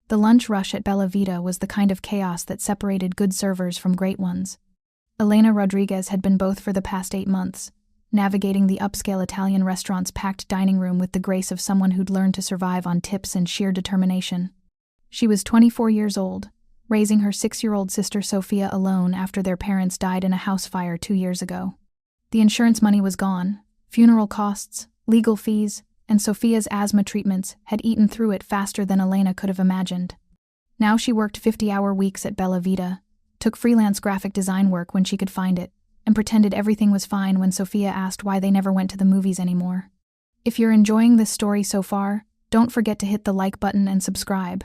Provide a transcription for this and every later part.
The lunch rush at Bella Vita was the kind of chaos that separated good servers from great ones. Elena Rodriguez had been both for the past 8 months, navigating the upscale Italian restaurant's packed dining room with the grace of someone who'd learned to survive on tips and sheer determination. She was 24 years old, raising her 6-year-old sister Sofia alone after their parents died in a house fire 2 years ago. The insurance money was gone, funeral costs, legal fees, and Sofia's asthma treatments had eaten through it faster than Elena could have imagined. Now she worked 50-hour weeks at Bella Vita, took freelance graphic design work when she could find it, and pretended everything was fine when Sofia asked why they never went to the movies anymore. If you're enjoying this story so far, don't forget to hit the like button and subscribe.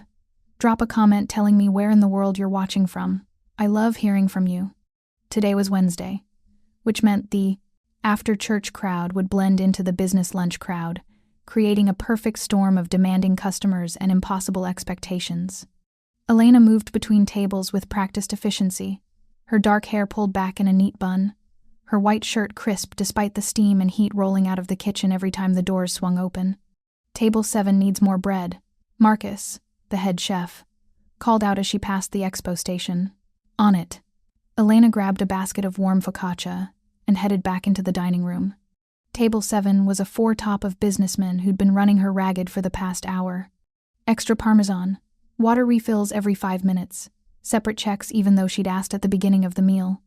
Drop a comment telling me where in the world you're watching from. I love hearing from you. Today was Wednesday, which meant the after-church crowd would blend into the business lunch crowd, creating a perfect storm of demanding customers and impossible expectations. Elena moved between tables with practiced efficiency, her dark hair pulled back in a neat bun, her white shirt crisp despite the steam and heat rolling out of the kitchen every time the doors swung open. Table 7 needs more bread, Marcus, the head chef, called out as she passed the expo station. On it. Elena grabbed a basket of warm focaccia and headed back into the dining room. Table 7 was a foretop of businessmen who'd been running her ragged for the past hour. Extra parmesan, water refills every 5 minutes, separate checks even though she'd asked at the beginning of the meal.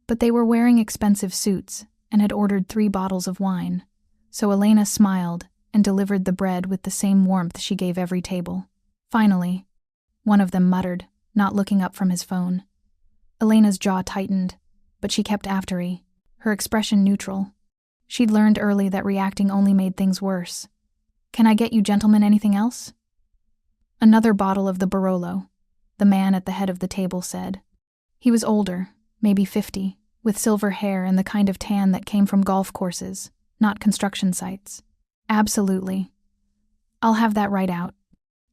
But they were wearing expensive suits and had ordered 3 bottles of wine, so Elena smiled and delivered the bread with the same warmth she gave every table. Finally, one of them muttered, not looking up from his phone. Elena's jaw tightened, but she kept after him, her expression neutral. She'd learned early that reacting only made things worse. "Can I get you gentlemen anything else?" "Another bottle of the Barolo," the man at the head of the table said. He was older, maybe 50, with silver hair and the kind of tan that came from golf courses, not construction sites. "Absolutely. I'll have that right out."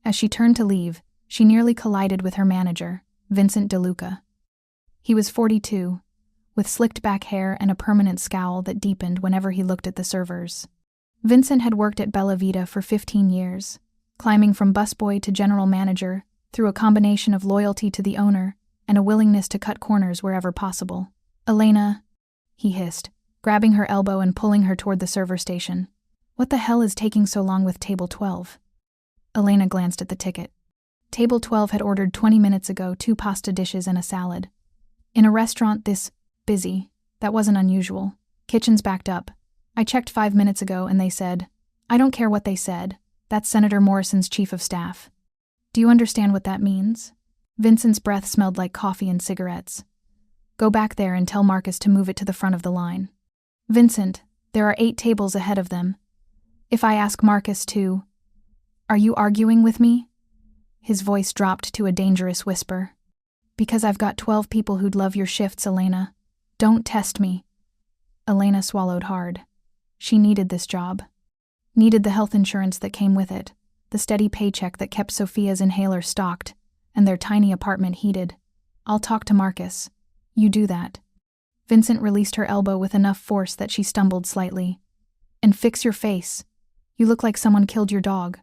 As she turned to leave, she nearly collided with her manager, Vincent DeLuca. He was 42, with slicked back hair and a permanent scowl that deepened whenever he looked at the servers. Vincent had worked at Bella Vita for 15 years, climbing from busboy to general manager through a combination of loyalty to the owner and a willingness to cut corners wherever possible. "Elena," he hissed, grabbing her elbow and pulling her toward the server station. "What the hell is taking so long with table 12? Elena glanced at the ticket. Table 12 had ordered 20 minutes ago 2 pasta dishes and a salad. In a restaurant this busy, that wasn't unusual. Kitchen's backed up. I checked 5 minutes ago and they said, I don't care what they said, that's Senator Morrison's chief of staff. Do you understand what that means? Vincent's breath smelled like coffee and cigarettes. Go back there and tell Marcus to move it to the front of the line. Vincent, there are 8 tables ahead of them. If I ask Marcus to... Are you arguing with me? His voice dropped to a dangerous whisper. Because I've got 12 people who'd love your shifts, Elena. Don't test me. Elena swallowed hard. She needed this job. Needed the health insurance that came with it, the steady paycheck that kept Sofia's inhaler stocked, and their tiny apartment heated. I'll talk to Marcus. You do that. Vincent released her elbow with enough force that she stumbled slightly. And fix your face. You look like someone killed your dog.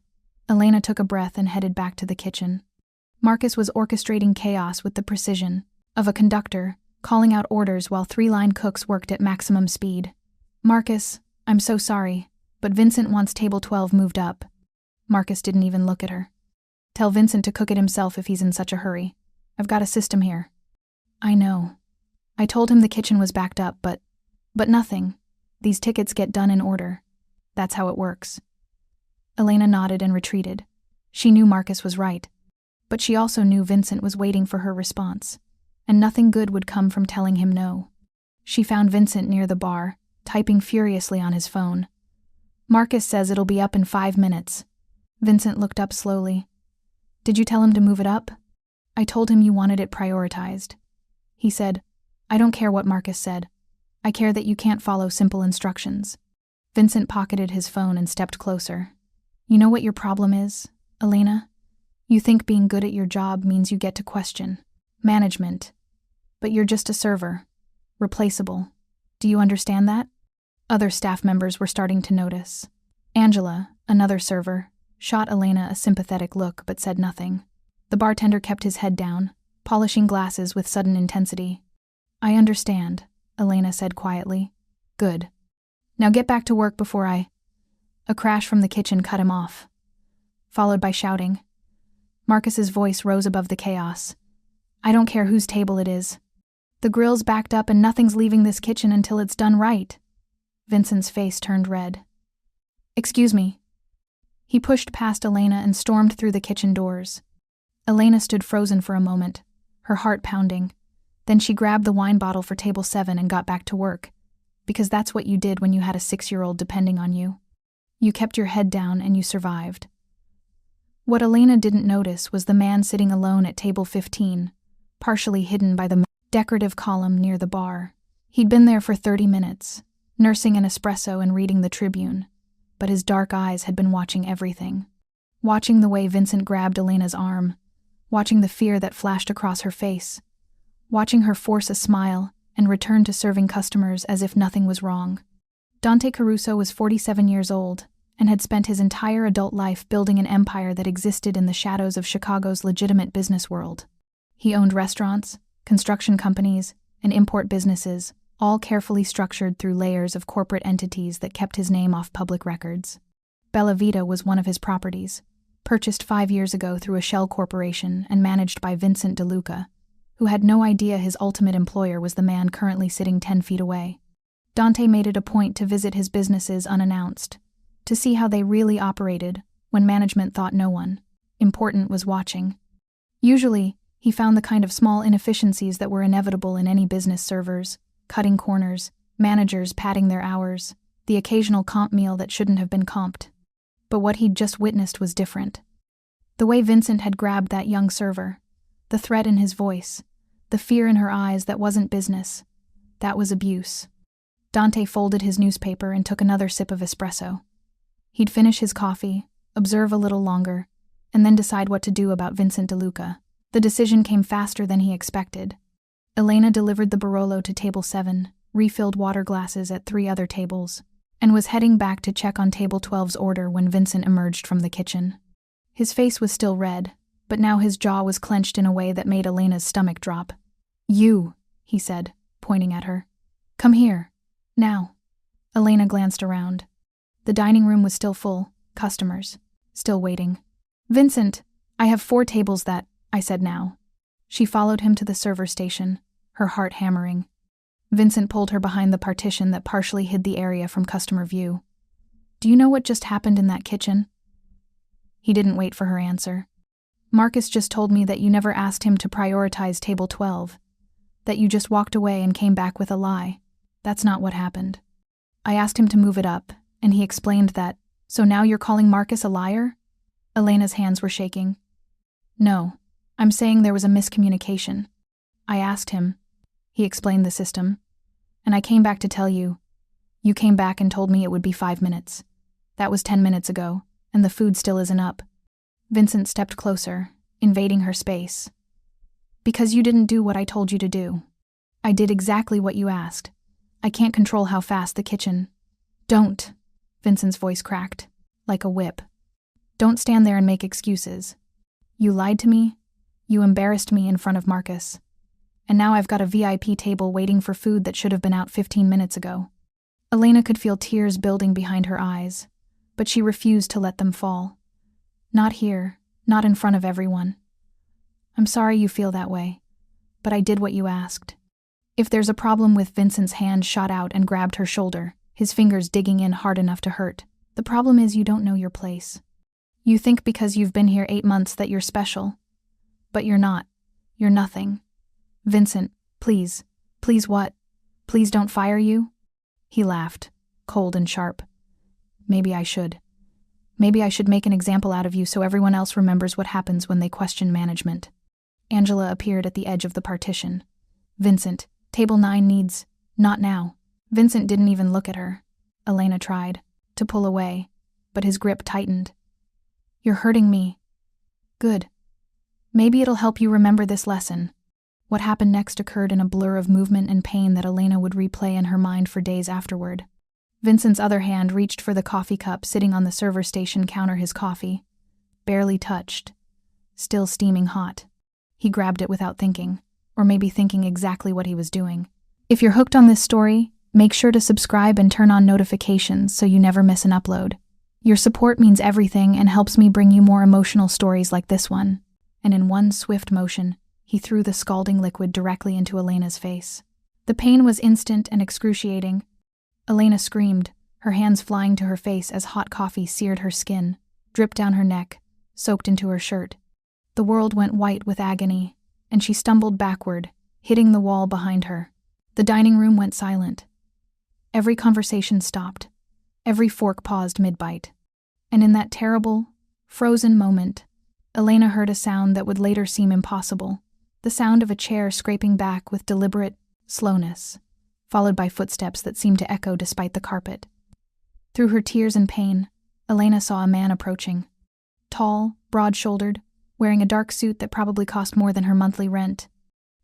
Elena took a breath and headed back to the kitchen. Marcus was orchestrating chaos with the precision of a conductor, calling out orders while 3 line cooks worked at maximum speed. Marcus, I'm so sorry, but Vincent wants table 12 moved up. Marcus didn't even look at her. Tell Vincent to cook it himself if he's in such a hurry. I've got a system here. I know. I told him the kitchen was backed up, but nothing. These tickets get done in order. That's how it works. Elena nodded and retreated. She knew Marcus was right, but she also knew Vincent was waiting for her response, and nothing good would come from telling him no. She found Vincent near the bar, typing furiously on his phone. Marcus says it'll be up in 5 minutes. Vincent looked up slowly. Did you tell him to move it up? I told him you wanted it prioritized. He said, I don't care what Marcus said. I care that you can't follow simple instructions. Vincent pocketed his phone and stepped closer. You know what your problem is, Elena? You think being good at your job means you get to question management. But you're just a server. Replaceable. Do you understand that? Other staff members were starting to notice. Angela, another server, shot Elena a sympathetic look but said nothing. The bartender kept his head down, polishing glasses with sudden intensity. "I understand," Elena said quietly. "Good. Now get back to work before I—" A crash from the kitchen cut him off, followed by shouting. Marcus's voice rose above the chaos. "I don't care whose table it is. The grill's backed up and nothing's leaving this kitchen until it's done right." Vincent's face turned red. "Excuse me." He pushed past Elena and stormed through the kitchen doors. Elena stood frozen for a moment, her heart pounding. Then she grabbed the wine bottle for table 7 and got back to work, because that's what you did when you had a 6-year-old depending on you. You kept your head down and you survived. What Elena didn't notice was the man sitting alone at table 15, partially hidden by the decorative column near the bar. He'd been there for 30 minutes, nursing an espresso and reading the Tribune, but his dark eyes had been watching everything. Watching the way Vincent grabbed Elena's arm, watching the fear that flashed across her face, watching her force a smile and return to serving customers as if nothing was wrong. Dante Caruso was 47 years old and had spent his entire adult life building an empire that existed in the shadows of Chicago's legitimate business world. He owned restaurants, construction companies, and import businesses, all carefully structured through layers of corporate entities that kept his name off public records. Bella Vita was one of his properties, purchased 5 years ago through a shell corporation and managed by Vincent DeLuca, who had no idea his ultimate employer was the man currently sitting 10 feet away. Dante made it a point to visit his businesses unannounced, to see how they really operated when management thought no one important was watching. Usually, he found the kind of small inefficiencies that were inevitable in any business: servers cutting corners, managers padding their hours, the occasional comp meal that shouldn't have been comped. But what he'd just witnessed was different. The way Vincent had grabbed that young server, the threat in his voice, the fear in her eyes, that wasn't business. That was abuse. Dante folded his newspaper and took another sip of espresso. He'd finish his coffee, observe a little longer, and then decide what to do about Vincent DeLuca. The decision came faster than he expected. Elena delivered the Barolo to table 7, refilled water glasses at 3 other tables, and was heading back to check on table 12's order when Vincent emerged from the kitchen. His face was still red, but now his jaw was clenched in a way that made Elena's stomach drop. "You," he said, pointing at her. "Come here. Now." Elena glanced around. The dining room was still full, customers, still waiting. "Vincent, I have 4 tables that," I said now. She followed him to the server station, her heart hammering. Vincent pulled her behind the partition that partially hid the area from customer view. "Do you know what just happened in that kitchen?" He didn't wait for her answer. "Marcus just told me that you never asked him to prioritize table 12, that you just walked away and came back with a lie. That's not what happened. I asked him to move it up, and he explained that. So now you're calling Marcus a liar?" Elena's hands were shaking. "No, I'm saying there was a miscommunication. I asked him. He explained the system. And I came back to tell you. You came back and told me it would be 5 minutes. That was 10 minutes ago, and the food still isn't up." Vincent stepped closer, invading her space. "Because you didn't do what I told you to do. I did exactly what you asked. I can't control how fast the kitchen—" "Don't," Vincent's voice cracked, like a whip. "Don't stand there and make excuses. You lied to me. You embarrassed me in front of Marcus. And now I've got a VIP table waiting for food that should have been out 15 minutes ago." Elena could feel tears building behind her eyes, but she refused to let them fall. "Not here, not in front of everyone. I'm sorry you feel that way, but I did what you asked." If there's a problem with Vincent's hand shot out and grabbed her shoulder, his fingers digging in hard enough to hurt. "The problem is you don't know your place. You think because you've been here 8 months that you're special. But you're not. You're nothing. Vincent, please. Please what? Please don't fire you?" He laughed, cold and sharp. "Maybe I should. Maybe I should make an example out of you so everyone else remembers what happens when they question management." Angela appeared at the edge of the partition. "Vincent, table 9 needs—" "Not now." Vincent didn't even look at her. Elena tried to pull away, but his grip tightened. "You're hurting me." "Good. Maybe it'll help you remember this lesson." What happened next occurred in a blur of movement and pain that Elena would replay in her mind for days afterward. Vincent's other hand reached for the coffee cup sitting on the server station counter, his coffee, barely touched, still steaming hot. He grabbed it without thinking, or maybe thinking exactly what he was doing. If you're hooked on this story, make sure to subscribe and turn on notifications so you never miss an upload. Your support means everything and helps me bring you more emotional stories like this one. And in one swift motion, he threw the scalding liquid directly into Elena's face. The pain was instant and excruciating. Elena screamed, her hands flying to her face as hot coffee seared her skin, dripped down her neck, soaked into her shirt. The world went white with agony, and she stumbled backward, hitting the wall behind her. The dining room went silent. Every conversation stopped. Every fork paused mid-bite. And in that terrible, frozen moment, Elena heard a sound that would later seem impossible, the sound of a chair scraping back with deliberate slowness, followed by footsteps that seemed to echo despite the carpet. Through her tears and pain, Elena saw a man approaching. Tall, broad-shouldered, wearing a dark suit that probably cost more than her monthly rent.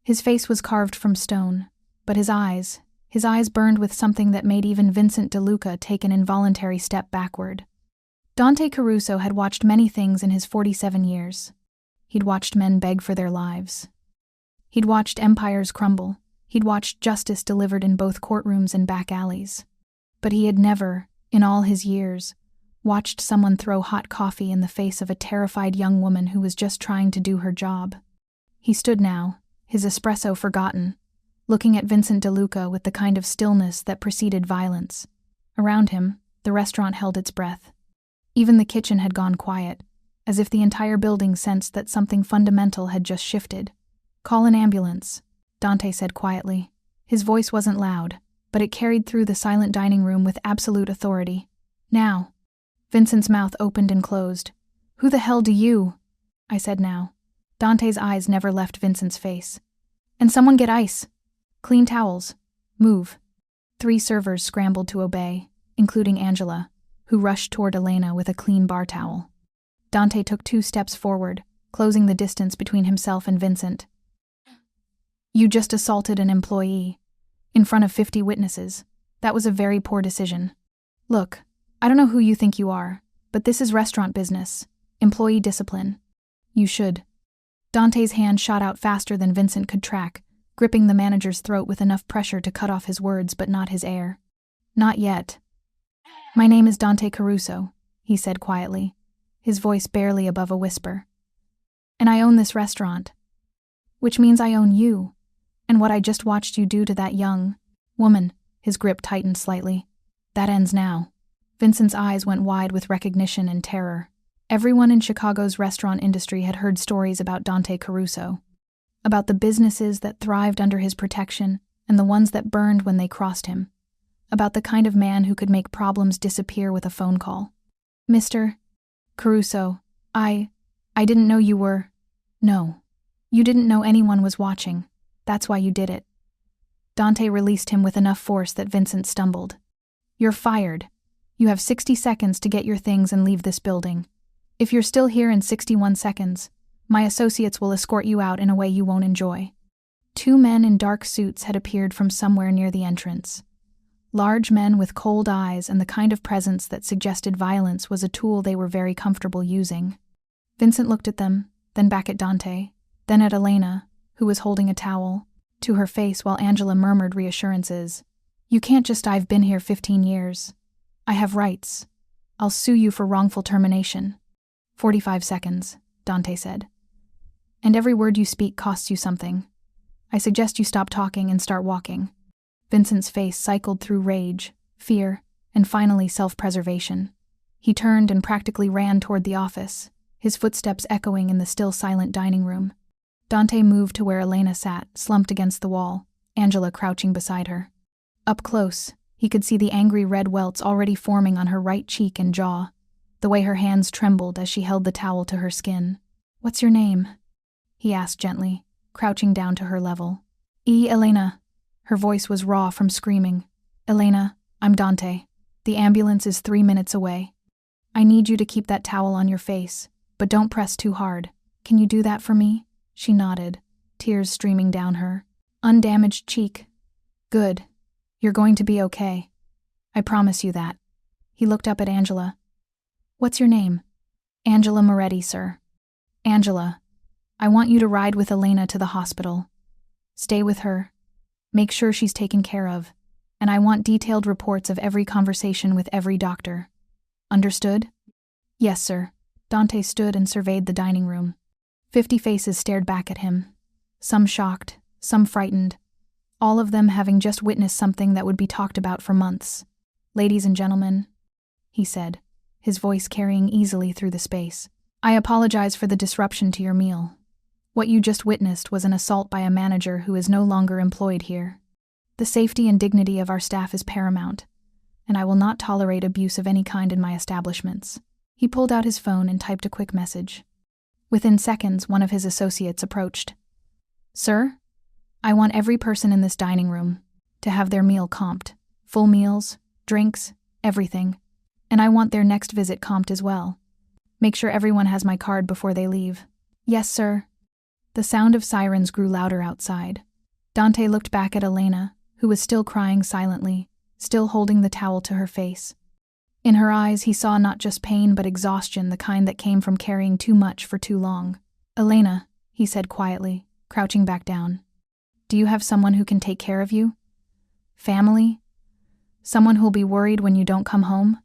His face was carved from stone, but his eyes burned with something that made even Vincent DeLuca take an involuntary step backward. Dante Caruso had watched many things in his 47 years. He'd watched men beg for their lives. He'd watched empires crumble. He'd watched justice delivered in both courtrooms and back alleys. But he had never, in all his years, watched someone throw hot coffee in the face of a terrified young woman who was just trying to do her job. He stood now, his espresso forgotten, looking at Vincent DeLuca with the kind of stillness that preceded violence. Around him, the restaurant held its breath. Even the kitchen had gone quiet, as if the entire building sensed that something fundamental had just shifted. "Call an ambulance," Dante said quietly. His voice wasn't loud, but it carried through the silent dining room with absolute authority. "Now." Vincent's mouth opened and closed. "Who the hell do you?" I said now. Dante's eyes never left Vincent's face. "And someone get ice. Clean towels. Move." 3 servers scrambled to obey, including Angela, who rushed toward Elena with a clean bar towel. Dante took 2 steps forward, closing the distance between himself and Vincent. "You just assaulted an employee. In front of 50 witnesses. That was a very poor decision. Look, I don't know who you think you are, but this is restaurant business. Employee discipline. You should." Dante's hand shot out faster than Vincent could track, gripping the manager's throat with enough pressure to cut off his words but not his air. "Not yet. My name is Dante Caruso," he said quietly, his voice barely above a whisper. "And I own this restaurant. Which means I own you, and what I just watched you do to that young woman." His grip tightened slightly. "That ends now." Vincent's eyes went wide with recognition and terror. Everyone in Chicago's restaurant industry had heard stories about Dante Caruso, about the businesses that thrived under his protection and the ones that burned when they crossed him, about the kind of man who could make problems disappear with a phone call. "Mr. Caruso, I didn't know you were—" "No, you didn't know anyone was watching. That's why you did it." Dante released him with enough force that Vincent stumbled. "You're fired. You have 60 seconds to get your things and leave this building. If you're still here in 61 seconds, my associates will escort you out in a way you won't enjoy." 2 men in dark suits had appeared from somewhere near the entrance. Large men with cold eyes and the kind of presence that suggested violence was a tool they were very comfortable using. Vincent looked at them, then back at Dante, then at Elena, who was holding a towel, to her face while Angela murmured reassurances. "You can't just I've been here 15 years. I have rights. I'll sue you for wrongful termination." 45 seconds, Dante said. "And every word you speak costs you something. I suggest you stop talking and start walking." Vincent's face cycled through rage, fear, and finally self-preservation. He turned and practically ran toward the office, his footsteps echoing in the still silent dining room. Dante moved to where Elena sat, slumped against the wall, Angela crouching beside her. Up close, he could see the angry red welts already forming on her right cheek and jaw, the way her hands trembled as she held the towel to her skin. "What's your name?" he asked gently, crouching down to her level. Elena." Her voice was raw from screaming. "Elena, I'm Dante. The ambulance is 3 minutes away. I need you to keep that towel on your face, but don't press too hard. Can you do that for me?" She nodded, tears streaming down her undamaged cheek. "Good. You're going to be okay. I promise you that." He looked up at Angela. "What's your name?" "Angela Moretti, sir." Angela, I want you to ride with Elena to the hospital. Stay with her. Make sure she's taken care of. And I want detailed reports of every conversation with every doctor. Understood? Yes, sir. Dante stood and surveyed the dining room. 50 faces stared back at him. Some shocked, some frightened. All of them having just witnessed something that would be talked about for months. Ladies and gentlemen, he said, his voice carrying easily through the space. I apologize for the disruption to your meal. What you just witnessed was an assault by a manager who is no longer employed here. The safety and dignity of our staff is paramount, and I will not tolerate abuse of any kind in my establishments. He pulled out his phone and typed a quick message. Within seconds, one of his associates approached. Sir, I want every person in this dining room to have their meal comped. Full meals, drinks, everything. And I want their next visit comped as well. Make sure everyone has my card before they leave. Yes, sir. The sound of sirens grew louder outside. Dante looked back at Elena, who was still crying silently, still holding the towel to her face. In her eyes, he saw not just pain but exhaustion, the kind that came from carrying too much for too long. Elena, he said quietly, crouching back down. Do you have someone who can take care of you? Family? Someone who'll be worried when you don't come home?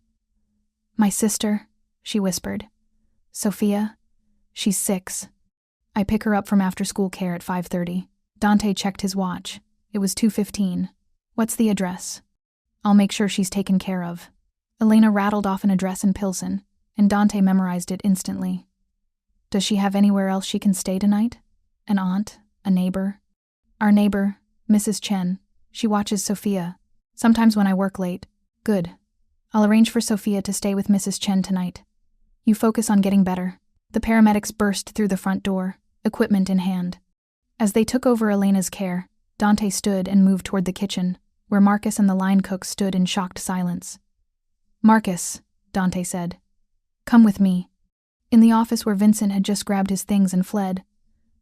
My sister, she whispered. Sofia? She's 6. I pick her up from after-school care at 5:30. Dante checked his watch. It was 2:15. What's the address? I'll make sure she's taken care of. Elena rattled off an address in Pilsen, and Dante memorized it instantly. Does she have anywhere else she can stay tonight? An aunt? A neighbor? Our neighbor, Mrs. Chen. She watches Sofia. Sometimes when I work late. Good. I'll arrange for Sofia to stay with Mrs. Chen tonight. You focus on getting better. The paramedics burst through the front door, equipment in hand. As they took over Elena's care, Dante stood and moved toward the kitchen, where Marcus and the line cook stood in shocked silence. Marcus, Dante said. Come with me. In the office where Vincent had just grabbed his things and fled,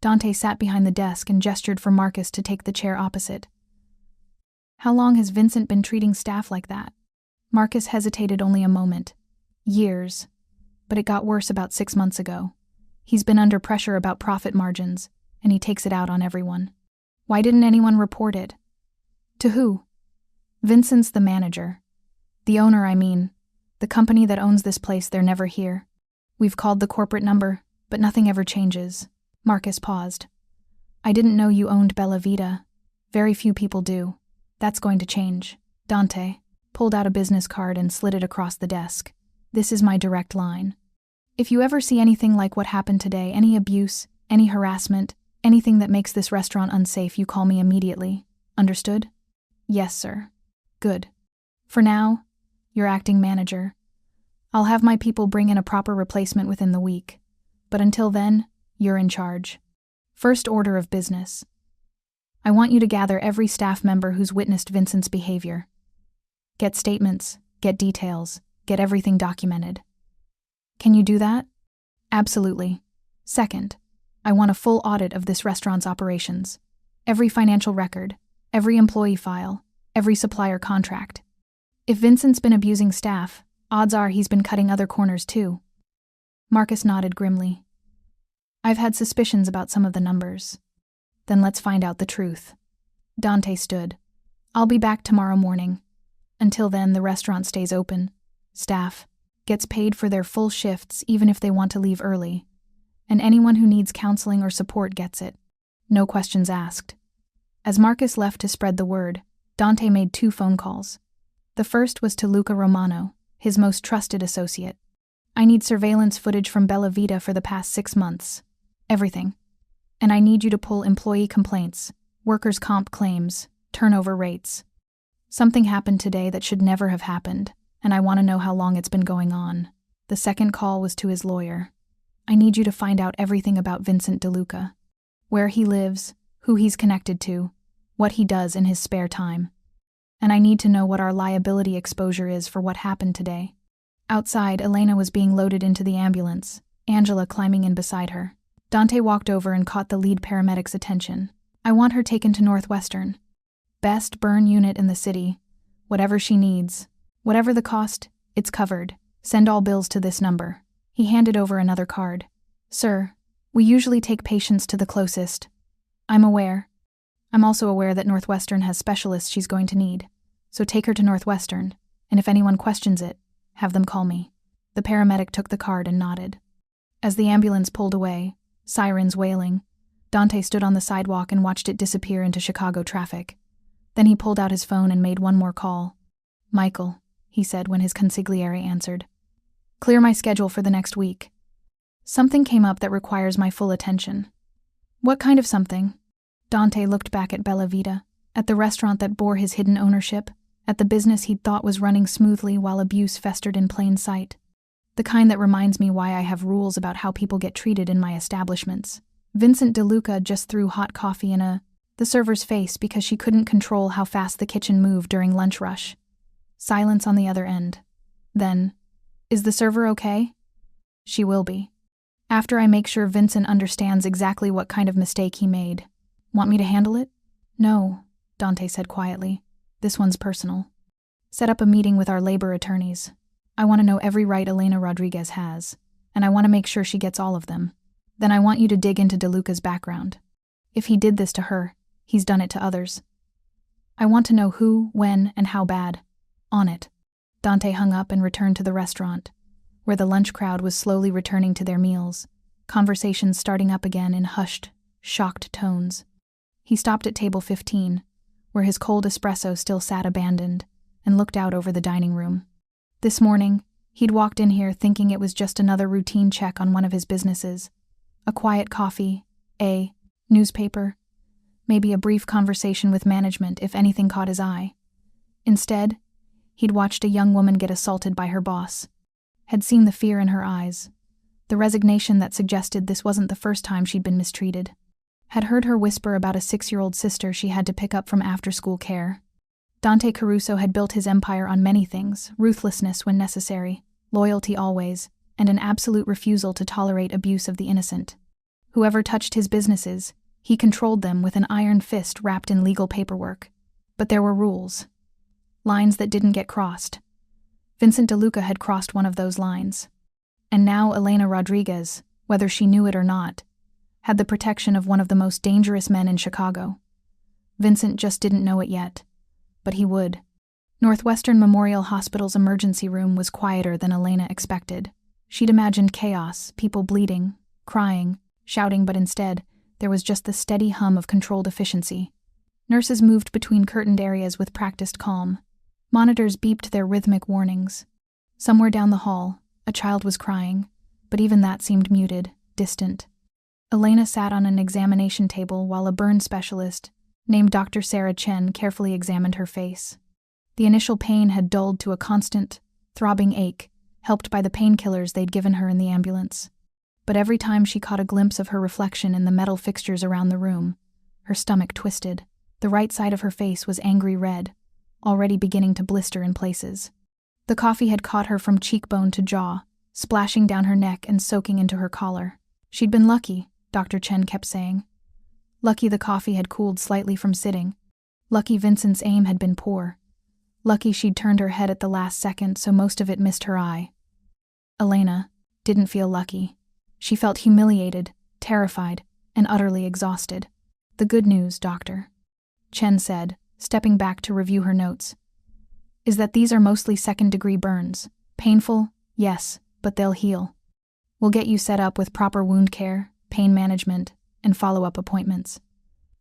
Dante sat behind the desk and gestured for Marcus to take the chair opposite. How long has Vincent been treating staff like that? Marcus hesitated only a moment. Years. But it got worse about 6 months ago. He's been under pressure about profit margins, and he takes it out on everyone. Why didn't anyone report it? To who? Vincent's the manager. The owner, I mean. The company that owns this place, they're never here. We've called the corporate number, but nothing ever changes. Marcus paused. I didn't know you owned Bella Vita. Very few people do. That's going to change. Dante pulled out a business card and slid it across the desk. This is my direct line. If you ever see anything like what happened today, any abuse, any harassment, anything that makes this restaurant unsafe, you call me immediately. Understood? Yes, sir. Good. For now, you're acting manager. I'll have my people bring in a proper replacement within the week. But until then, you're in charge. First order of business. I want you to gather every staff member who's witnessed Vincent's behavior. Get statements, get details, get everything documented. Can you do that? Absolutely. Second, I want a full audit of this restaurant's operations. Every financial record, every employee file, every supplier contract. If Vincent's been abusing staff, odds are he's been cutting other corners too. Marcus nodded grimly. I've had suspicions about some of the numbers. Then let's find out the truth. Dante stood. I'll be back tomorrow morning. Until then, the restaurant stays open. Staff gets paid for their full shifts even if they want to leave early. And anyone who needs counseling or support gets it. No questions asked. As Marcus left to spread the word, Dante made 2 phone calls. The first was to Luca Romano, his most trusted associate. I need surveillance footage from Bella Vita for the past 6 months. Everything. And I need you to pull employee complaints, workers' comp claims, turnover rates. Something happened today that should never have happened, and I want to know how long it's been going on. The second call was to his lawyer. I need you to find out everything about Vincent DeLuca. Where he lives, who he's connected to, what he does in his spare time. And I need to know what our liability exposure is for what happened today. Outside, Elena was being loaded into the ambulance, Angela climbing in beside her. Dante walked over and caught the lead paramedic's attention. I want her taken to Northwestern. Best burn unit in the city. Whatever she needs. Whatever the cost, it's covered. Send all bills to this number. He handed over another card. Sir, We usually take patients to the closest. I'm aware. I'm also aware that Northwestern has specialists she's going to need. So take her to Northwestern, and if anyone questions it, have them call me. The paramedic took the card and nodded. As the ambulance pulled away, sirens wailing, Dante stood on the sidewalk and watched it disappear into Chicago traffic. Then he pulled out his phone and made one more call. "Michael," he said when his consigliere answered. "Clear my schedule for the next week. Something came up that requires my full attention." "What kind of something?" Dante looked back at Bella Vita, at the restaurant that bore his hidden ownership, at the business he'd thought was running smoothly while abuse festered in plain sight. "The kind that reminds me why I have rules about how people get treated in my establishments." Vincent DeLuca just threw hot coffee in the server's face because she couldn't control how fast the kitchen moved during lunch rush. Silence on the other end. Then, "Is the server okay?" "She will be. After I make sure Vincent understands exactly what kind of mistake he made. Want me to handle it?" "No," Dante said quietly. "This one's personal. Set up a meeting with our labor attorneys. I want to know every right Elena Rodriguez has, and I want to make sure she gets all of them. Then I want you to dig into DeLuca's background. If he did this to her, he's done it to others. I want to know who, when, and how bad. On it." Dante hung up and returned to the restaurant, where the lunch crowd was slowly returning to their meals, conversations starting up again in hushed, shocked tones. He stopped at table 15, where his cold espresso still sat abandoned, and looked out over the dining room. This morning, he'd walked in here thinking it was just another routine check on one of his businesses. A quiet coffee, a newspaper, maybe a brief conversation with management if anything caught his eye. Instead, he'd watched a young woman get assaulted by her boss, had seen the fear in her eyes, the resignation that suggested this wasn't the first time she'd been mistreated, had heard her whisper about a 6-year-old sister she had to pick up from after-school care. Dante Caruso had built his empire on many things: ruthlessness when necessary, loyalty always, and an absolute refusal to tolerate abuse of the innocent. Whoever touched his businesses, he controlled them with an iron fist wrapped in legal paperwork. But there were rules. Lines that didn't get crossed. Vincent DeLuca had crossed one of those lines. And now Elena Rodriguez, whether she knew it or not, had the protection of one of the most dangerous men in Chicago. Vincent just didn't know it yet, but he would. Northwestern Memorial Hospital's emergency room was quieter than Elena expected. She'd imagined chaos, people bleeding, crying, shouting, but instead, there was just the steady hum of controlled efficiency. Nurses moved between curtained areas with practiced calm. Monitors beeped their rhythmic warnings. Somewhere down the hall, a child was crying, but even that seemed muted, distant. Elena sat on an examination table while a burn specialist, named Dr. Sarah Chen, carefully examined her face. The initial pain had dulled to a constant, throbbing ache, helped by the painkillers they'd given her in the ambulance. But every time she caught a glimpse of her reflection in the metal fixtures around the room, her stomach twisted. The right side of her face was angry red, already beginning to blister in places. The coffee had caught her from cheekbone to jaw, splashing down her neck and soaking into her collar. She'd been lucky, Dr. Chen kept saying. Lucky the coffee had cooled slightly from sitting. Lucky Vincent's aim had been poor. Lucky she'd turned her head at the last second so most of it missed her eye. Elena didn't feel lucky. She felt humiliated, terrified, and utterly exhausted. "The good news, doctor," Chen said, stepping back to review her notes, "is that these are mostly second-degree burns. Painful, yes, but they'll heal. We'll get you set up with proper wound care, pain management, and follow-up appointments.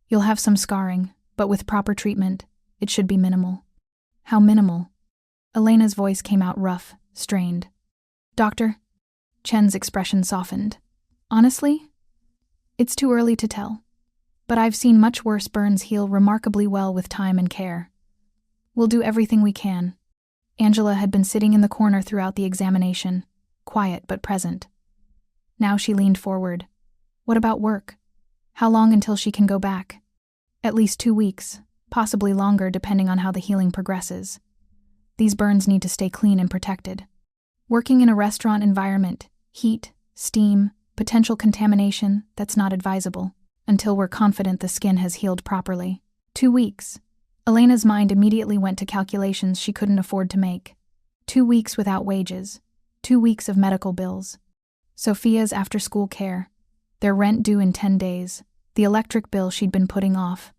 You'll have some scarring, but with proper treatment, it should be minimal." "How minimal?" Elena's voice came out rough, strained. "Doctor?" Chen's expression softened. "Honestly, it's too early to tell. But I've seen much worse burns heal remarkably well with time and care. We'll do everything we can." Angela had been sitting in the corner throughout the examination, quiet but present. Now she leaned forward. "What about work? How long until she can go back?" "At least 2 weeks, possibly longer depending on how the healing progresses. These burns need to stay clean and protected. Working in a restaurant environment, heat, steam, potential contamination, that's not advisable, until we're confident the skin has healed properly. 2 weeks. Elena's mind immediately went to calculations she couldn't afford to make. 2 weeks without wages. 2 weeks of medical bills. Sofia's after-school care. Their rent due in 10 days, the electric bill she'd been putting off.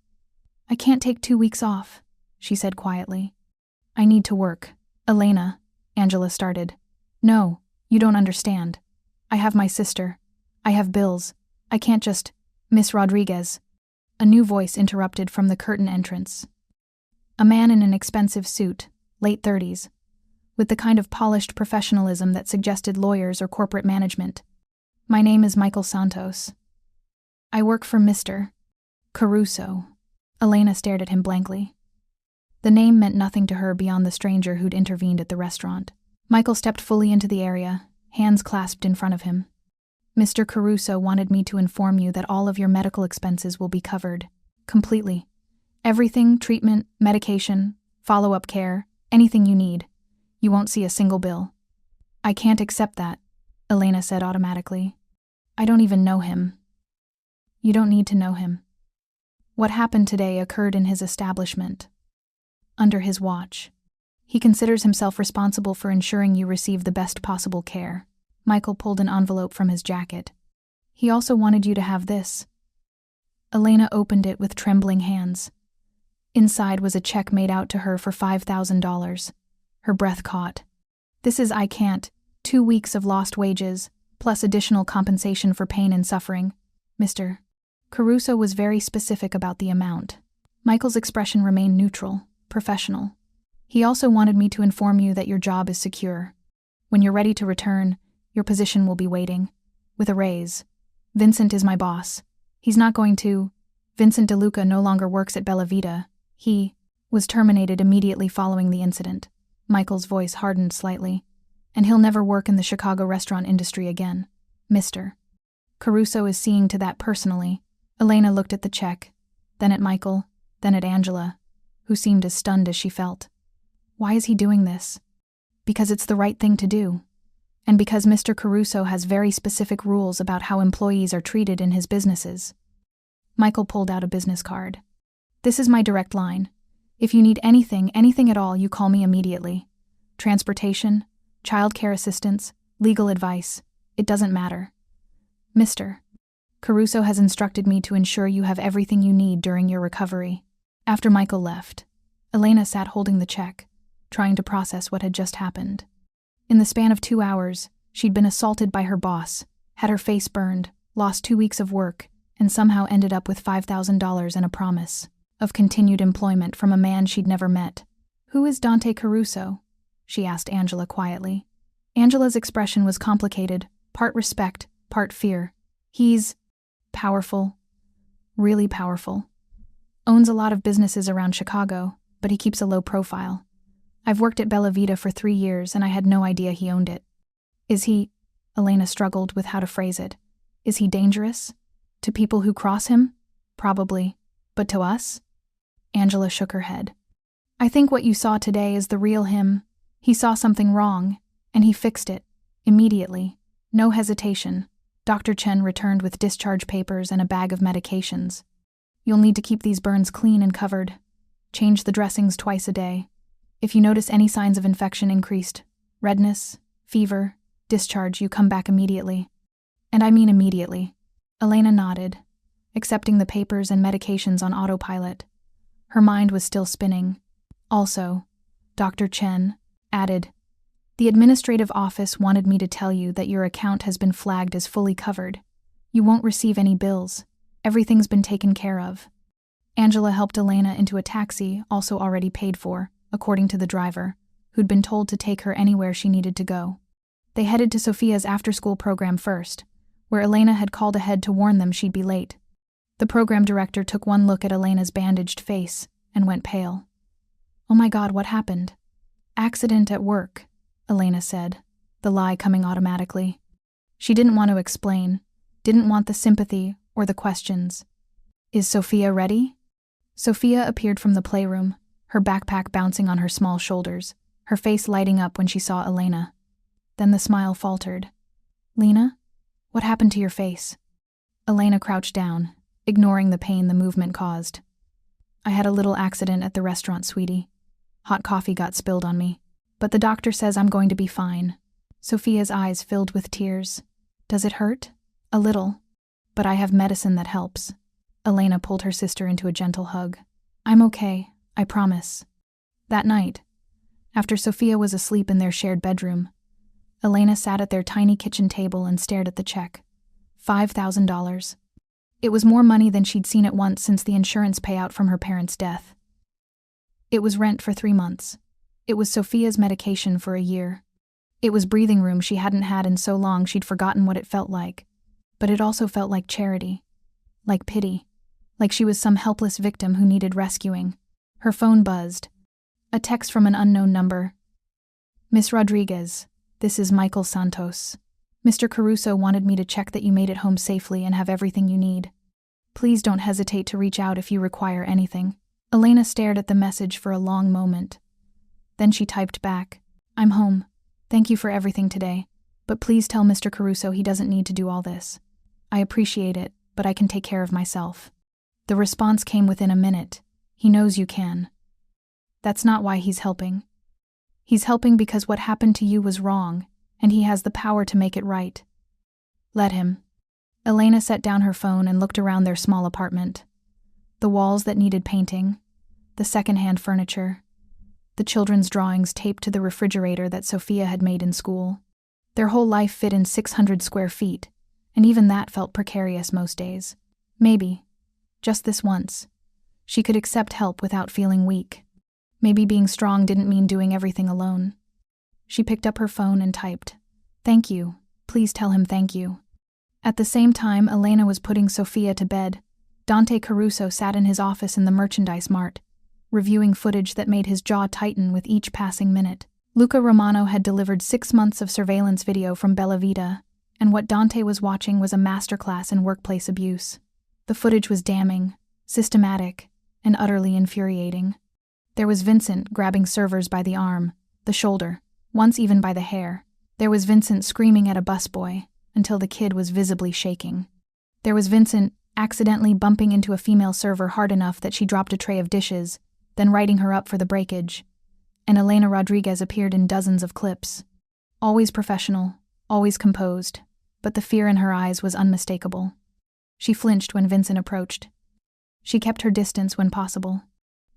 "I can't take 2 weeks off," she said quietly. "I need to work." "Elena," Angela started. "No, you don't understand. I have my sister. I have bills. I can't just—" "Miss Rodriguez." A new voice interrupted from the curtain entrance. A man in an expensive suit, late 30s, with the kind of polished professionalism that suggested lawyers or corporate management. "My name is Michael Santos. I work for Mr. Caruso." Elena stared at him blankly. The name meant nothing to her beyond the stranger who'd intervened at the restaurant. Michael stepped fully into the area, hands clasped in front of him. "Mr. Caruso wanted me to inform you that all of your medical expenses will be covered. Completely. Everything, treatment, medication, follow-up care, anything you need. You won't see a single bill." "I can't accept that," Elena said automatically. "I don't even know him." "You don't need to know him. What happened today occurred in his establishment, under his watch. He considers himself responsible for ensuring you receive the best possible care." Michael pulled an envelope from his jacket. "He also wanted you to have this." Elena opened it with trembling hands. Inside was a check made out to her for $5,000. Her breath caught. "This is 2 weeks of lost wages, plus additional compensation for pain and suffering. Mr. Caruso was very specific about the amount." Michael's expression remained neutral, professional. "He also wanted me to inform you that your job is secure. When you're ready to return, your position will be waiting, with a raise. Vincent is my boss. He's not going to—" Vincent DeLuca no longer works at Bella Vita. He was terminated immediately following the incident. Michael's voice hardened slightly. "And he'll never work in the Chicago restaurant industry again. Mr. Caruso is seeing to that personally." Elena looked at the check, then at Michael, then at Angela, who seemed as stunned as she felt. "Why is he doing this?" "Because it's the right thing to do. And because Mr. Caruso has very specific rules about how employees are treated in his businesses." Michael pulled out a business card. "This is my direct line. If you need anything at all, you call me immediately. Transportation, childcare assistance, legal advice, it doesn't matter. Mr. Caruso has instructed me to ensure you have everything you need during your recovery." After Michael left, Elena sat holding the check, trying to process what had just happened. In the span of 2 hours, she'd been assaulted by her boss, had her face burned, lost 2 weeks of work, and somehow ended up with $5,000 and a promise of continued employment from a man she'd never met. "Who is Dante Caruso?" she asked Angela quietly. Angela's expression was complicated, part respect, part fear. "He's powerful, really powerful. Owns a lot of businesses around Chicago, but he keeps a low profile. I've worked at Bella Vita for 3 years and I had no idea he owned it." "Is he—" Elena struggled with how to phrase it. "Is he dangerous? To people who cross him? Probably. But to us?" Angela shook her head. "I think what you saw today is the real him. He saw something wrong, and he fixed it. Immediately. No hesitation. Dr. Chen returned with discharge papers and a bag of medications. You'll need to keep these burns clean and covered. Change the dressings twice a day. If you notice any signs of infection increased, redness, fever, discharge, you come back immediately." "And I mean immediately." Elena nodded, accepting the papers and medications on autopilot. Her mind was still spinning. "Also," Dr. Chen added, "the administrative office wanted me to tell you that your account has been flagged as fully covered. You won't receive any bills. Everything's been taken care of." Angela helped Elena into a taxi, also already paid for, according to the driver, who'd been told to take her anywhere she needed to go. They headed to Sofia's after-school program first, where Elena had called ahead to warn them she'd be late. The program director took one look at Elena's bandaged face and went pale. "Oh my God, what happened?" "Accident at work," Elena said, the lie coming automatically. She didn't want to explain, didn't want the sympathy or the questions. "Is Sofia ready?" Sofia appeared from the playroom, her backpack bouncing on her small shoulders, her face lighting up when she saw Elena. Then the smile faltered. "Lena, what happened to your face?" Elena crouched down, ignoring the pain the movement caused. "I had a little accident at the restaurant, sweetie. Hot coffee got spilled on me. But the doctor says I'm going to be fine." Sofia's eyes filled with tears. "Does it hurt?" "A little." But I have medicine that helps. Elena pulled her sister into a gentle hug. I'm okay, I promise. That night, after Sofia was asleep in their shared bedroom, Elena sat at their tiny kitchen table and stared at the check. $5,000. It was more money than she'd seen at once since the insurance payout from her parents' death. It was rent for 3 months. It was Sofia's medication for a year. It was breathing room she hadn't had in so long she'd forgotten what it felt like. But it also felt like charity. Like pity. Like she was some helpless victim who needed rescuing. Her phone buzzed. A text from an unknown number. Miss Rodriguez, this is Michael Santos. Mr. Caruso wanted me to check that you made it home safely and have everything you need. Please don't hesitate to reach out if you require anything. Elena stared at the message for a long moment. Then she typed back, I'm home. Thank you for everything today. But please tell Mr. Caruso he doesn't need to do all this. I appreciate it, but I can take care of myself. The response came within a minute. He knows you can. That's not why he's helping. He's helping because what happened to you was wrong, and he has the power to make it right. Let him. Elena set down her phone and looked around their small apartment. The walls that needed painting, the secondhand furniture, the children's drawings taped to the refrigerator that Sofia had made in school. Their whole life fit in 600 square feet, and even that felt precarious most days. Maybe, just this once, she could accept help without feeling weak. Maybe being strong didn't mean doing everything alone. She picked up her phone and typed, Thank you, please tell him thank you. At the same time Elena was putting Sofia to bed, Dante Caruso sat in his office in the merchandise mart, reviewing footage that made his jaw tighten with each passing minute. Luca Romano had delivered 6 months of surveillance video from Bella Vita, and what Dante was watching was a masterclass in workplace abuse. The footage was damning, systematic, and utterly infuriating. There was Vincent grabbing servers by the arm, the shoulder, once even by the hair. There was Vincent screaming at a busboy until the kid was visibly shaking. There was Vincent accidentally bumping into a female server hard enough that she dropped a tray of dishes, then writing her up for the breakage. And Elena Rodriguez appeared in dozens of clips. Always professional, always composed, but the fear in her eyes was unmistakable. She flinched when Vincent approached. She kept her distance when possible.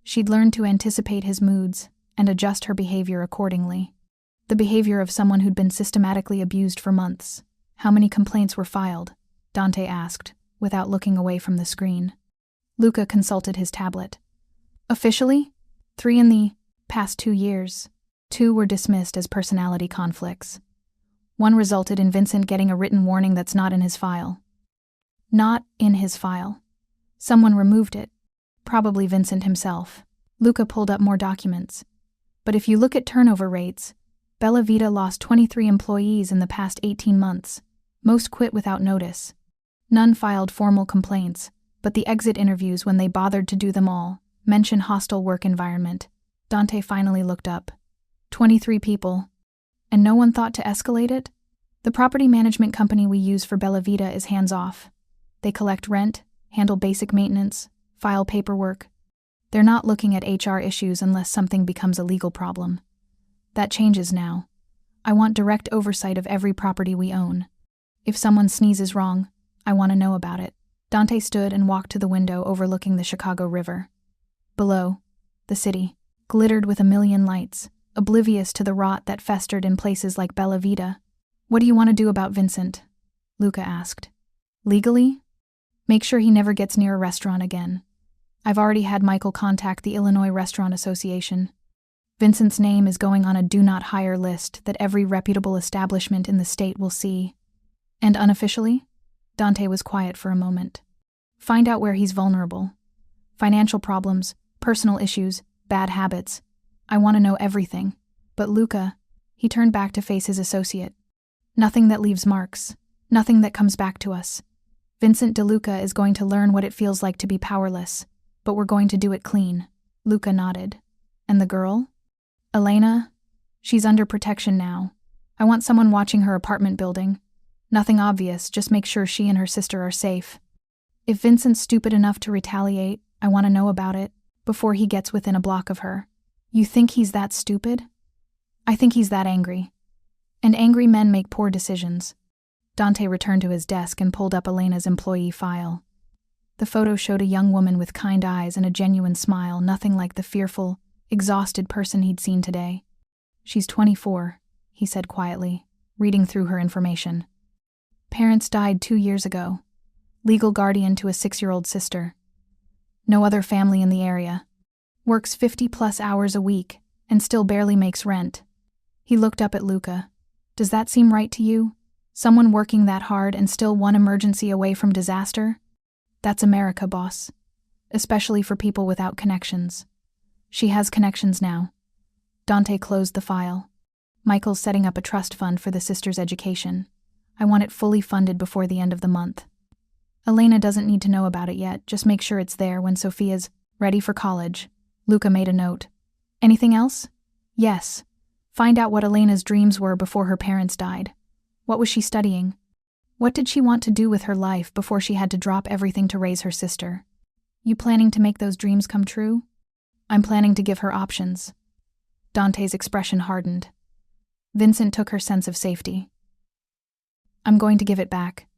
She'd learned to anticipate his moods and adjust her behavior accordingly. The behavior of someone who'd been systematically abused for months. How many complaints were filed? Dante asked, without looking away from the screen. Luca consulted his tablet. Officially, 3 in the past 2 years. 2 were dismissed as personality conflicts. 1 resulted in Vincent getting a written warning that's not in his file. Not in his file. Someone removed it. Probably Vincent himself. Luca pulled up more documents. But if you look at turnover rates, Bella Vita lost 23 employees in the past 18 months. Most quit without notice. None filed formal complaints, but the exit interviews, when they bothered to do them all, mention hostile work environment. Dante finally looked up. 23 people. And no one thought to escalate it? The property management company we use for Bella Vita is hands-off. They collect rent, handle basic maintenance, file paperwork. They're not looking at HR issues unless something becomes a legal problem. That changes now. I want direct oversight of every property we own. If someone sneezes wrong, I want to know about it. Dante stood and walked to the window overlooking the Chicago River. Below, the city glittered with a million lights, oblivious to the rot that festered in places like Bella Vita. What do you want to do about Vincent? Luca asked. Legally? Make sure he never gets near a restaurant again. I've already had Michael contact the Illinois Restaurant Association. Vincent's name is going on a do not hire list that every reputable establishment in the state will see. And unofficially? Dante was quiet for a moment. Find out where he's vulnerable. Financial problems, personal issues, bad habits. I want to know everything. But Luca, he turned back to face his associate. Nothing that leaves marks. Nothing that comes back to us. Vincent DeLuca is going to learn what it feels like to be powerless, but we're going to do it clean. Luca nodded. And the girl? Elena? She's under protection now. I want someone watching her apartment building. Nothing obvious, just make sure she and her sister are safe. If Vincent's stupid enough to retaliate, I want to know about it, before he gets within a block of her. You think he's that stupid? I think he's that angry. And angry men make poor decisions. Dante returned to his desk and pulled up Elena's employee file. The photo showed a young woman with kind eyes and a genuine smile, nothing like the fearful, exhausted person he'd seen today. "She's 24, he said quietly, reading through her information. "Parents died 2 years ago. Legal guardian to a 6-year-old sister. No other family in the area. Works 50-plus hours a week and still barely makes rent." He looked up at Luca. "Does that seem right to you? Someone working that hard and still one emergency away from disaster? That's America, boss. Especially for people without connections. She has connections now." Dante closed the file. "Michael's setting up a trust fund for the sister's education. I want it fully funded before the end of the month. Elena doesn't need to know about it yet, just make sure it's there when Sofia's ready for college." Luca made a note. "Anything else?" "Yes. Find out what Elena's dreams were before her parents died. What was she studying? What did she want to do with her life before she had to drop everything to raise her sister? You planning to make those dreams come true?" "I'm planning to give her options." Dante's expression hardened. Vincent took her sense of safety. "I'm going to give it back.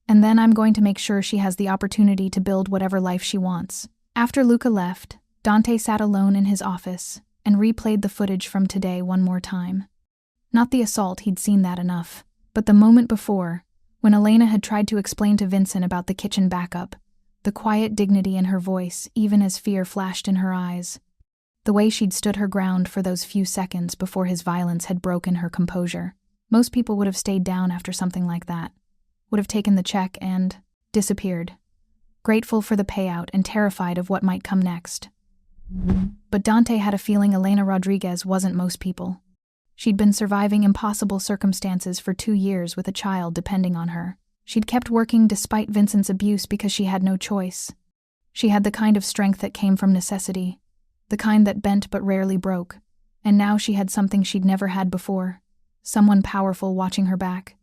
And then I'm going to make sure she has the opportunity to build whatever life she wants." After Luca left, Dante sat alone in his office and replayed the footage from today one more time. Not the assault, he'd seen that enough, but the moment before, when Elena had tried to explain to Vincent about the kitchen backup, the quiet dignity in her voice, even as fear flashed in her eyes. The way she'd stood her ground for those few seconds before his violence had broken her composure. Most people would have stayed down after something like that, would have taken the check and disappeared, grateful for the payout and terrified of what might come next. But Dante had a feeling Elena Rodriguez wasn't most people. She'd been surviving impossible circumstances for 2 years with a child depending on her. She'd kept working despite Vincent's abuse because she had no choice. She had the kind of strength that came from necessity, the kind that bent but rarely broke, and now she had something she'd never had before, someone powerful watching her back.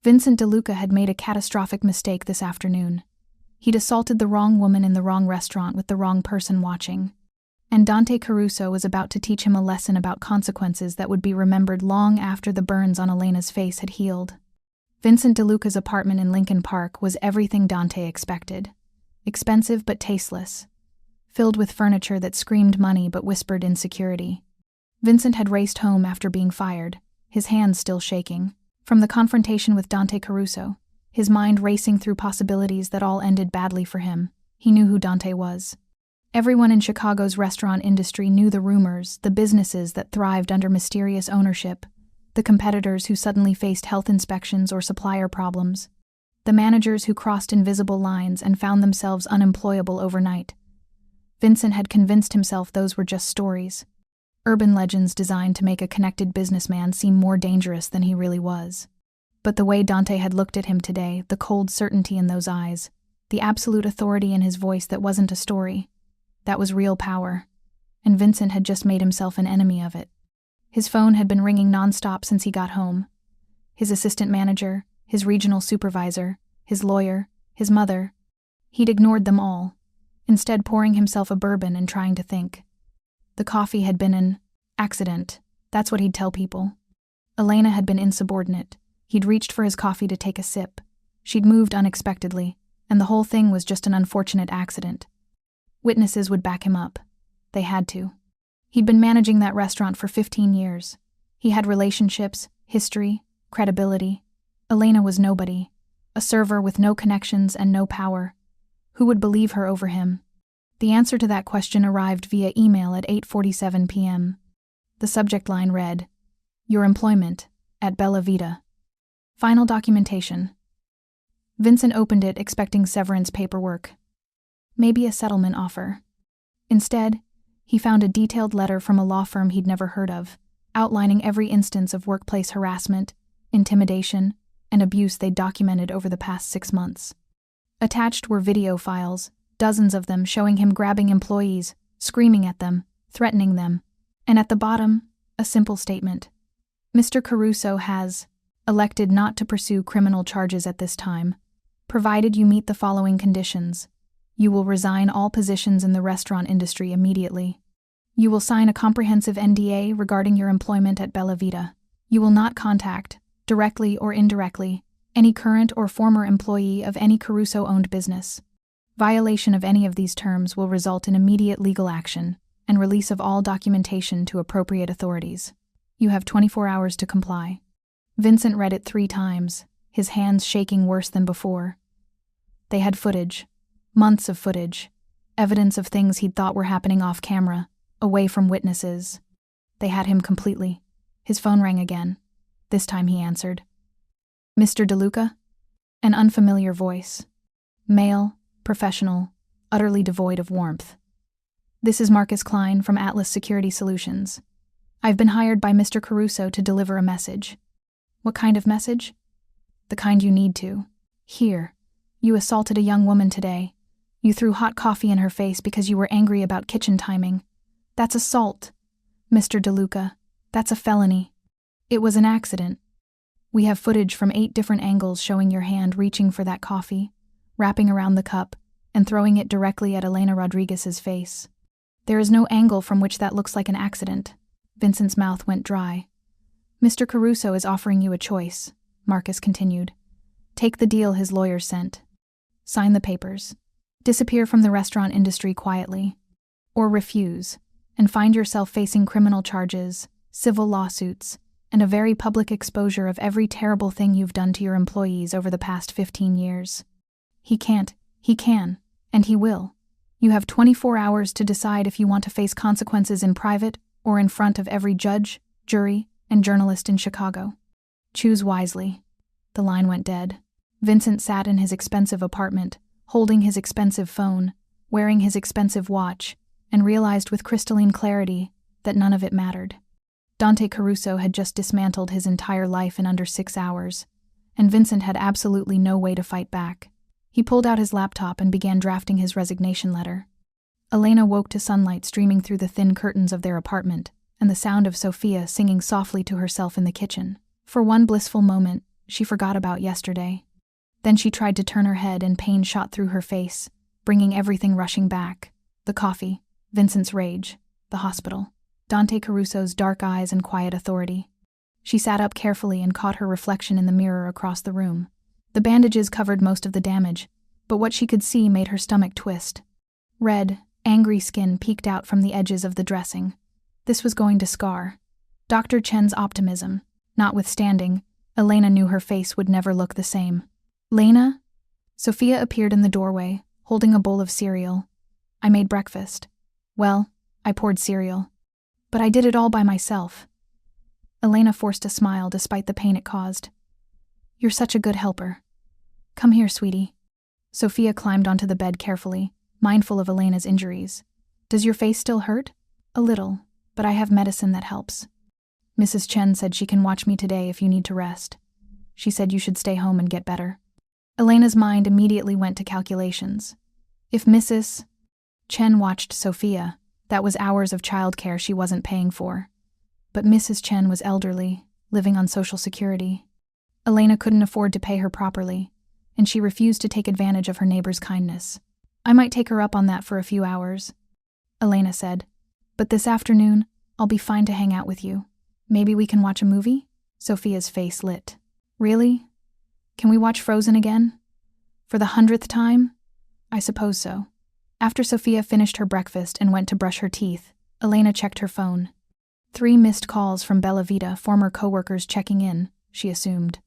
Vincent DeLuca had made a catastrophic mistake this afternoon. He'd assaulted the wrong woman in the wrong restaurant with the wrong person watching. And Dante Caruso was about to teach him a lesson about consequences that would be remembered long after the burns on Elena's face had healed. Vincent DeLuca's apartment in Lincoln Park was everything Dante expected. Expensive but tasteless. Filled with furniture that screamed money but whispered insecurity. Vincent had raced home after being fired, his hands still shaking, from the confrontation with Dante Caruso, his mind racing through possibilities that all ended badly for him. He knew who Dante was. Everyone in Chicago's restaurant industry knew the rumors, the businesses that thrived under mysterious ownership, the competitors who suddenly faced health inspections or supplier problems, the managers who crossed invisible lines and found themselves unemployable overnight. Vincent had convinced himself those were just stories, urban legends designed to make a connected businessman seem more dangerous than he really was. But the way Dante had looked at him today, the cold certainty in those eyes, the absolute authority in his voice that wasn't a story, that was real power, and Vincent had just made himself an enemy of it. His phone had been ringing nonstop since he got home. His assistant manager, his regional supervisor, his lawyer, his mother. He'd ignored them all, instead pouring himself a bourbon and trying to think. The coffee had been an accident, that's what he'd tell people. Elena had been insubordinate. He'd reached for his coffee to take a sip. She'd moved unexpectedly, and the whole thing was just an unfortunate accident. Witnesses would back him up. They had to. He'd been managing that restaurant for 15 years. He had relationships, history, credibility. Elena was nobody, a server with no connections and no power. Who would believe her over him? The answer to that question arrived via email at 8:47 p.m. The subject line read, "Your employment at Bella Vita. Final documentation." Vincent opened it expecting severance paperwork. Maybe a settlement offer. Instead, he found a detailed letter from a law firm he'd never heard of, outlining every instance of workplace harassment, intimidation, and abuse they'd documented over the past 6 months. Attached were video files, dozens of them showing him grabbing employees, screaming at them, threatening them, and at the bottom, a simple statement. Mr. Caruso has elected not to pursue criminal charges at this time, provided you meet the following conditions. You will resign all positions in the restaurant industry immediately. You will sign a comprehensive NDA regarding your employment at Bella Vita. You will not contact, directly or indirectly, any current or former employee of any Caruso-owned business. Violation of any of these terms will result in immediate legal action and release of all documentation to appropriate authorities. You have 24 hours to comply. Vincent read it 3 times, his hands shaking worse than before. They had footage, months of footage, evidence of things he'd thought were happening off camera, away from witnesses. They had him completely. His phone rang again. This time he answered. Mr. DeLuca? An unfamiliar voice. Male, professional, utterly devoid of warmth. This is Marcus Klein from Atlas Security Solutions. I've been hired by Mr. Caruso to deliver a message. What kind of message? The kind you need to. Here. You assaulted a young woman today. You threw hot coffee in her face because you were angry about kitchen timing. That's assault. Mr. DeLuca, that's a felony. It was an accident. We have footage from 8 different angles showing your hand reaching for that coffee, wrapping around the cup, and throwing it directly at Elena Rodriguez's face. There is no angle from which that looks like an accident. Vincent's mouth went dry. Mr. Caruso is offering you a choice, Marcus continued. Take the deal his lawyer sent. Sign the papers. Disappear from the restaurant industry quietly. Or refuse, and find yourself facing criminal charges, civil lawsuits, and a very public exposure of every terrible thing you've done to your employees over the past 15 years. He can't, he can, and he will. You have 24 hours to decide if you want to face consequences in private or in front of every judge, jury, and journalist in Chicago. Choose wisely. The line went dead. Vincent sat in his expensive apartment, holding his expensive phone, wearing his expensive watch, and realized with crystalline clarity that none of it mattered. Dante Caruso had just dismantled his entire life in under 6 hours, and Vincent had absolutely no way to fight back. He pulled out his laptop and began drafting his resignation letter. Elena woke to sunlight streaming through the thin curtains of their apartment, and the sound of Sofia singing softly to herself in the kitchen. For one blissful moment, she forgot about yesterday. Then she tried to turn her head and pain shot through her face, bringing everything rushing back. The coffee, Vincent's rage, the hospital, Dante Caruso's dark eyes and quiet authority. She sat up carefully and caught her reflection in the mirror across the room. The bandages covered most of the damage, but what she could see made her stomach twist. Red, angry skin peeked out from the edges of the dressing. This was going to scar. Dr. Chen's optimism, notwithstanding, Elena knew her face would never look the same. Lena? Sofia appeared in the doorway, holding a bowl of cereal. I made breakfast. Well, I poured cereal. But I did it all by myself. Elena forced a smile despite the pain it caused. You're such a good helper. Come here, sweetie. Sofia climbed onto the bed carefully, mindful of Elena's injuries. Does your face still hurt? A little, but I have medicine that helps. Mrs. Chen said she can watch me today if you need to rest. She said you should stay home and get better. Elena's mind immediately went to calculations. If Mrs. Chen watched Sofia, that was hours of childcare she wasn't paying for. But Mrs. Chen was elderly, living on Social Security. Elena couldn't afford to pay her properly, and she refused to take advantage of her neighbor's kindness. I might take her up on that for a few hours, Elena said. But this afternoon, I'll be fine to hang out with you. Maybe we can watch a movie? Sofia's face lit. Really? Can we watch Frozen again? For the 100th time? I suppose so. After Sofia finished her breakfast and went to brush her teeth, Elena checked her phone. 3 missed calls from Bella Vita, former co-workers checking in, she assumed.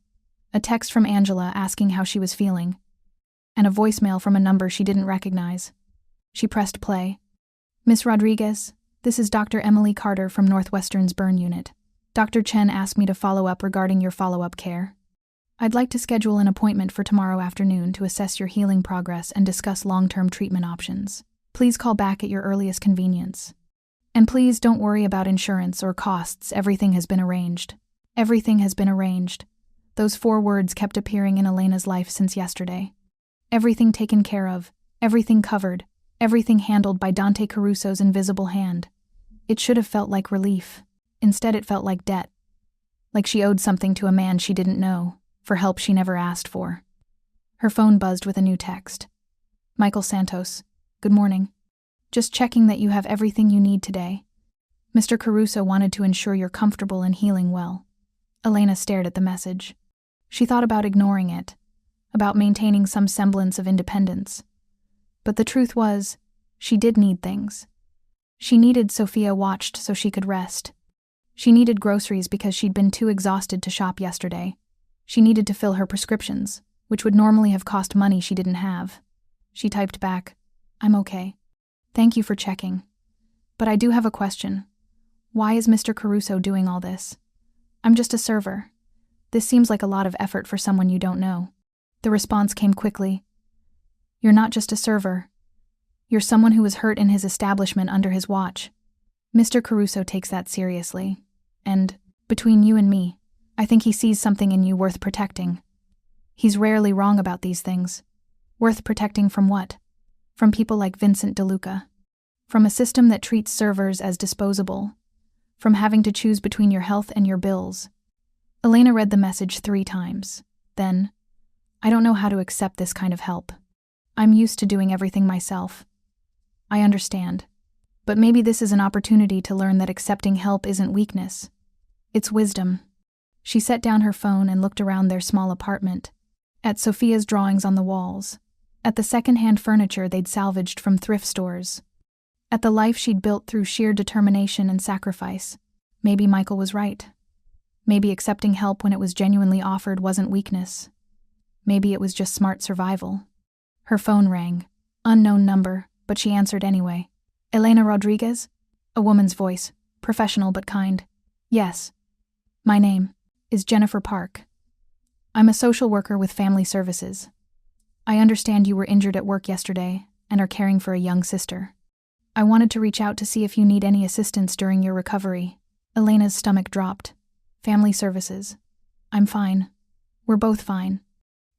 A text from Angela asking how she was feeling, and a voicemail from a number she didn't recognize. She pressed play. Miss Rodriguez, this is Dr. Emily Carter from Northwestern's burn unit. Dr. Chen asked me to follow up regarding your follow-up care. I'd like to schedule an appointment for tomorrow afternoon to assess your healing progress and discuss long-term treatment options. Please call back at your earliest convenience. And please don't worry about insurance or costs, everything has been arranged. Everything has been arranged. Those 4 words kept appearing in Elena's life since yesterday. Everything taken care of, everything covered, everything handled by Dante Caruso's invisible hand. It should have felt like relief. Instead it felt like debt. Like she owed something to a man she didn't know, for help she never asked for. Her phone buzzed with a new text. Michael Santos, good morning. Just checking that you have everything you need today. Mr. Caruso wanted to ensure you're comfortable and healing well. Elena stared at the message. She thought about ignoring it, about maintaining some semblance of independence. But the truth was, she did need things. She needed Sofia watched so she could rest. She needed groceries because she'd been too exhausted to shop yesterday. She needed to fill her prescriptions, which would normally have cost money she didn't have. She typed back, "I'm okay. Thank you for checking. But I do have a question. Why is Mr. Caruso doing all this? I'm just a server. This seems like a lot of effort for someone you don't know." The response came quickly. "You're not just a server. You're someone who was hurt in his establishment under his watch. Mr. Caruso takes that seriously. And, between you and me, I think he sees something in you worth protecting. He's rarely wrong about these things. Worth protecting from what? From people like Vincent DeLuca. From a system that treats servers as disposable. From having to choose between your health and your bills." Elena read the message 3 times. Then, "I don't know how to accept this kind of help. I'm used to doing everything myself. I understand. But maybe this is an opportunity to learn that accepting help isn't weakness. It's wisdom." She set down her phone and looked around their small apartment, at Sofia's drawings on the walls, at the second-hand furniture they'd salvaged from thrift stores, at the life she'd built through sheer determination and sacrifice. Maybe Michael was right. Maybe accepting help when it was genuinely offered wasn't weakness. Maybe it was just smart survival. Her phone rang. Unknown number, but she answered anyway. "Elena Rodriguez?" A woman's voice, professional but kind. "Yes. My name is Jennifer Park. I'm a social worker with Family Services. I understand you were injured at work yesterday and are caring for a young sister. I wanted to reach out to see if you need any assistance during your recovery." Elena's stomach dropped. "Family Services. I'm fine. We're both fine.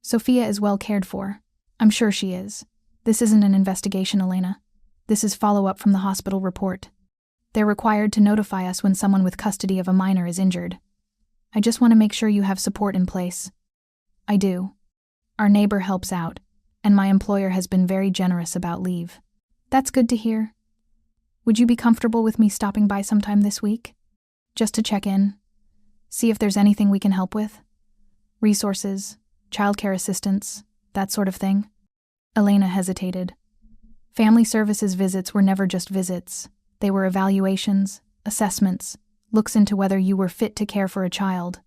Sofia is well cared for. I'm sure she is. This isn't an investigation, Elena. This is follow-up from the hospital report. They're required to notify us when someone with custody of a minor is injured. I just want to make sure you have support in place." "I do. Our neighbor helps out, and my employer has been very generous about leave." "That's good to hear. Would you be comfortable with me stopping by sometime this week? Just to check in? See if there's anything we can help with? Resources, childcare assistance, that sort of thing?" Elena hesitated. Family Services visits were never just visits. They were evaluations, assessments, looks into whether you were fit to care for a child.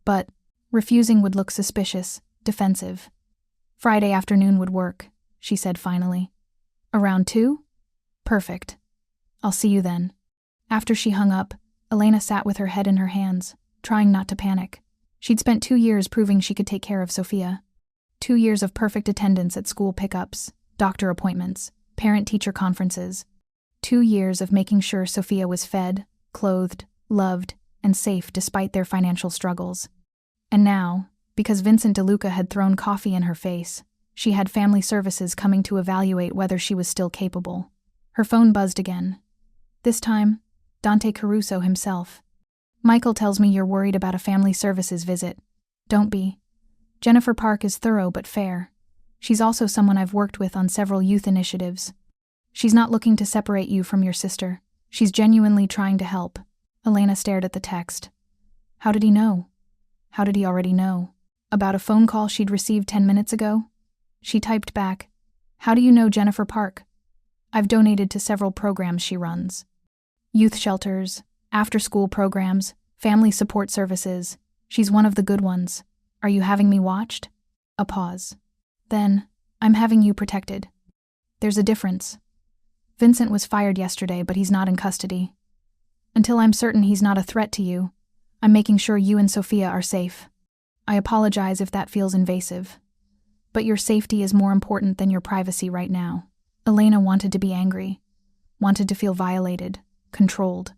But refusing would look suspicious, defensive. "Friday afternoon would work," she said finally. "Around 2? Perfect. I'll see you then." After she hung up, Elena sat with her head in her hands, trying not to panic. She'd spent 2 years proving she could take care of Sofia. 2 years of perfect attendance at school pickups, doctor appointments, parent-teacher conferences. 2 years of making sure Sofia was fed, clothed, loved, and safe despite their financial struggles. And now, because Vincent DeLuca had thrown coffee in her face, she had Family Services coming to evaluate whether she was still capable. Her phone buzzed again. This time, Dante Caruso himself. "Michael tells me you're worried about a Family Services visit. Don't be. Jennifer Park is thorough but fair. She's also someone I've worked with on several youth initiatives. She's not looking to separate you from your sister. She's genuinely trying to help." Elena stared at the text. How did he know? How did he already know? About a phone call she'd received 10 minutes ago? She typed back, "How do you know Jennifer Park? I've donated to several programs she runs. Youth shelters, after-school programs, family support services. She's one of the good ones. Are you having me watched?" A pause. Then, "I'm having you protected. There's a difference. Vincent was fired yesterday, but he's not in custody. Until I'm certain he's not a threat to you, I'm making sure you and Sofia are safe. I apologize if that feels invasive. But your safety is more important than your privacy right now." Elena wanted to be angry, wanted to feel violated, controlled.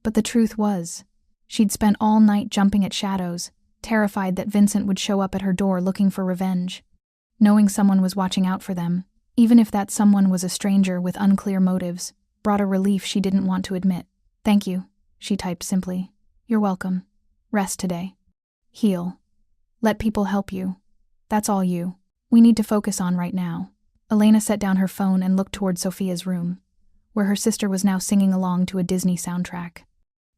But the truth was, she'd spent all night jumping at shadows, terrified that Vincent would show up at her door looking for revenge. Knowing someone was watching out for them, even if that someone was a stranger with unclear motives, brought a relief she didn't want to admit. "Thank you," she typed simply. "You're welcome. Rest today. Heal. Let people help you. That's all we need to focus on right now." Elena set down her phone and looked toward Sofia's room, where her sister was now singing along to a Disney soundtrack.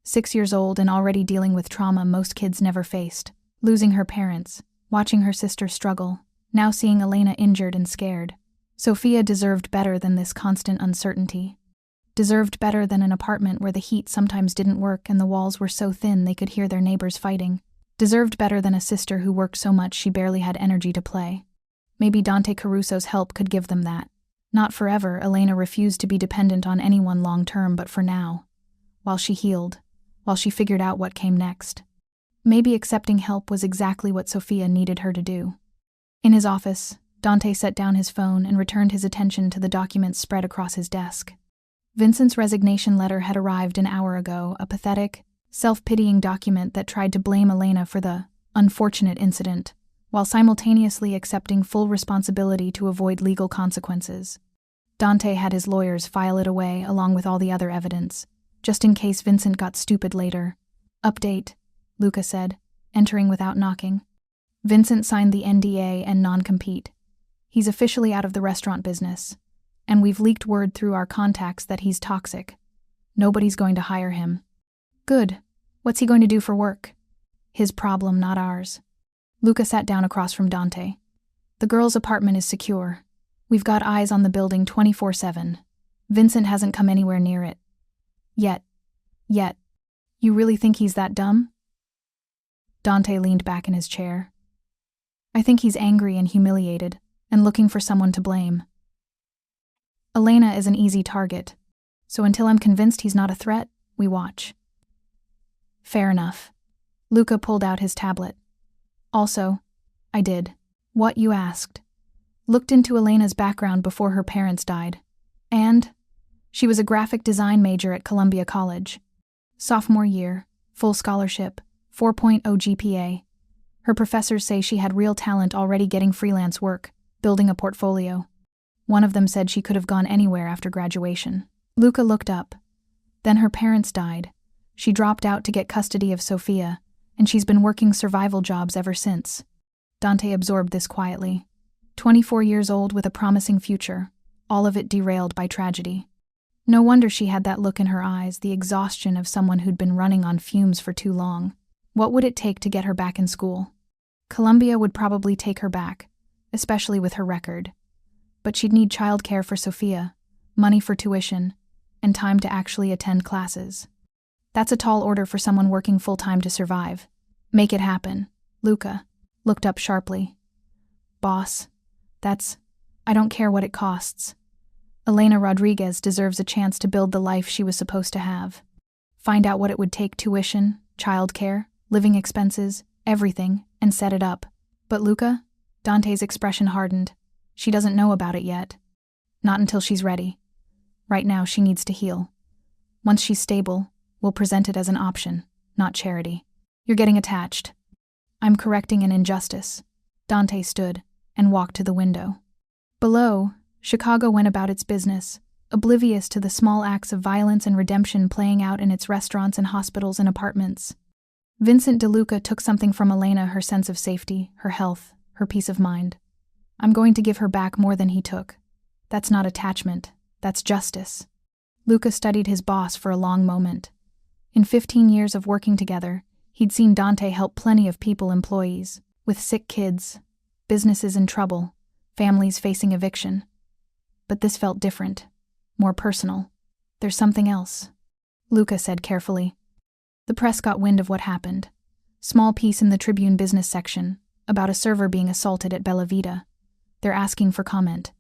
6 years old and already dealing with trauma most kids never faced, losing her parents, watching her sister struggle, now seeing Elena injured and scared. Sofia deserved better than this constant uncertainty. Deserved better than an apartment where the heat sometimes didn't work and the walls were so thin they could hear their neighbors fighting. Deserved better than a sister who worked so much she barely had energy to play. Maybe Dante Caruso's help could give them that. Not forever, Elena refused to be dependent on anyone long-term, but for now. While she healed, while she figured out what came next. Maybe accepting help was exactly what Sofia needed her to do. In his office, Dante set down his phone and returned his attention to the documents spread across his desk. Vincent's resignation letter had arrived an hour ago, a pathetic, self-pitying document that tried to blame Elena for the unfortunate incident, while simultaneously accepting full responsibility to avoid legal consequences. Dante had his lawyers file it away along with all the other evidence, just in case Vincent got stupid later. Update, Luca said, entering without knocking. Vincent signed the NDA and non-compete. He's officially out of the restaurant business, and we've leaked word through our contacts that he's toxic. Nobody's going to hire him. Good. What's he going to do for work? His problem, not ours. Luca sat down across from Dante. The girl's apartment is secure. We've got eyes on the building 24/7. Vincent hasn't come anywhere near it. Yet. You really think he's that dumb? Dante leaned back in his chair. I think he's angry and humiliated, and looking for someone to blame. Elena is an easy target, so until I'm convinced he's not a threat, we watch. Fair enough. Luca pulled out his tablet. Also, I did what you asked. Looked into Elena's background before her parents died. And she was a graphic design major at Columbia College. Sophomore year, full scholarship, 4.0 GPA. Her professors say she had real talent already getting freelance work, building a portfolio. One of them said she could have gone anywhere after graduation. Luca looked up. Then her parents died. She dropped out to get custody of Sofia, and she's been working survival jobs ever since. Dante absorbed this quietly. 24 years old with a promising future, all of it derailed by tragedy. No wonder she had that look in her eyes, the exhaustion of someone who'd been running on fumes for too long. What would it take to get her back in school? Columbia would probably take her back, especially with her record. But she'd need childcare for Sofia, money for tuition, and time to actually attend classes. That's a tall order for someone working full-time to survive. Make it happen. Luca looked up sharply. Boss, I don't care what it costs. Elena Rodriguez deserves a chance to build the life she was supposed to have. Find out what it would take: tuition, childcare, living expenses, everything, and set it up. But Luca? Dante's expression hardened. She doesn't know about it yet. Not until she's ready. Right now, she needs to heal. Once she's stable, we'll present it as an option, not charity. You're getting attached. I'm correcting an injustice. Dante stood and walked to the window. Below, Chicago went about its business, oblivious to the small acts of violence and redemption playing out in its restaurants and hospitals and apartments. Vincent DeLuca took something from Elena: her sense of safety, her health, her peace of mind. I'm going to give her back more than he took. That's not attachment, that's justice. Luca studied his boss for a long moment. In 15 years of working together, he'd seen Dante help plenty of employees, with sick kids, businesses in trouble, families facing eviction. But this felt different, more personal. There's something else, Luca said carefully. The press got wind of what happened. Small piece in the Tribune business section, about a server being assaulted at Bella Vita. They're asking for comment.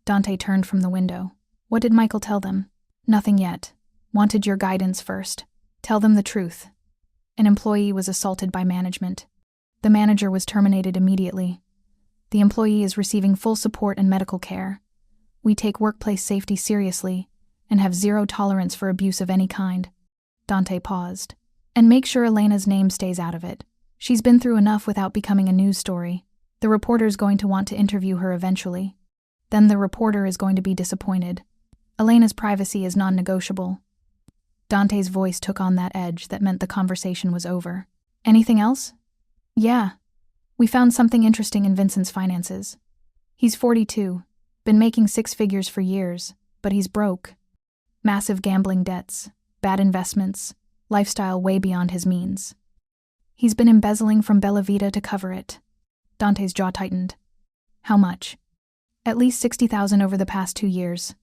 Dante turned from the window. What did Michael tell them? Nothing yet. Wanted your guidance first. Tell them the truth. An employee was assaulted by management. The manager was terminated immediately. The employee is receiving full support and medical care. We take workplace safety seriously and have zero tolerance for abuse of any kind. Dante paused. And make sure Elena's name stays out of it. She's been through enough without becoming a news story. The reporter's going to want to interview her eventually. Then the reporter is going to be disappointed. Elena's privacy is non-negotiable. Dante's voice took on that edge that meant the conversation was over. Anything else? Yeah. We found something interesting in Vincent's finances. He's 42, been making 6 figures for years, but he's broke. Massive gambling debts, bad investments, lifestyle way beyond his means. He's been embezzling from Bella Vita to cover it. Dante's jaw tightened. How much? At least $60,000 over the past 2 years.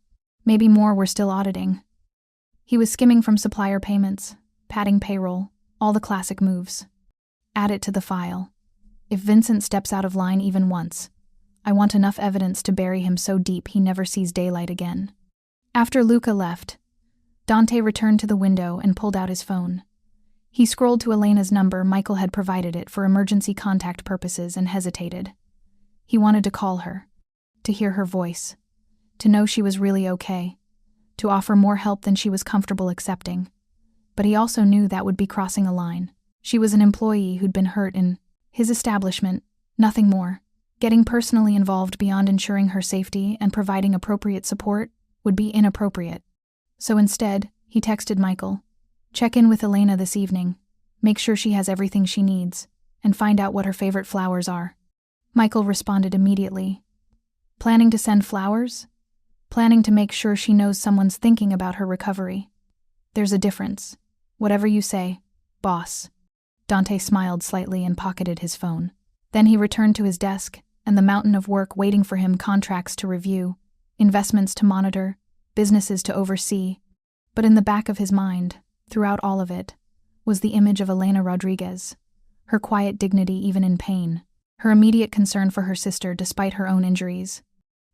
Maybe more, we're still auditing. He was skimming from supplier payments, padding payroll, all the classic moves. Add it to the file. If Vincent steps out of line even once, I want enough evidence to bury him so deep he never sees daylight again. After Luca left, Dante returned to the window and pulled out his phone. He scrolled to Elena's number. Michael had provided it for emergency contact purposes and hesitated. He wanted to call her, to hear her voice, to know she was really okay, to offer more help than she was comfortable accepting. But he also knew that would be crossing a line. She was an employee who'd been hurt in his establishment, nothing more. Getting personally involved beyond ensuring her safety and providing appropriate support would be inappropriate. So instead, he texted Michael, "Check in with Elena this evening, make sure she has everything she needs, and find out what her favorite flowers are." Michael responded immediately. "Planning to send flowers? Planning to make sure she knows someone's thinking about her recovery. There's a difference. Whatever you say, boss." Dante smiled slightly and pocketed his phone. Then he returned to his desk and the mountain of work waiting for him: contracts to review, investments to monitor, businesses to oversee. But in the back of his mind, throughout all of it, was the image of Elena Rodriguez, her quiet dignity even in pain, her immediate concern for her sister despite her own injuries,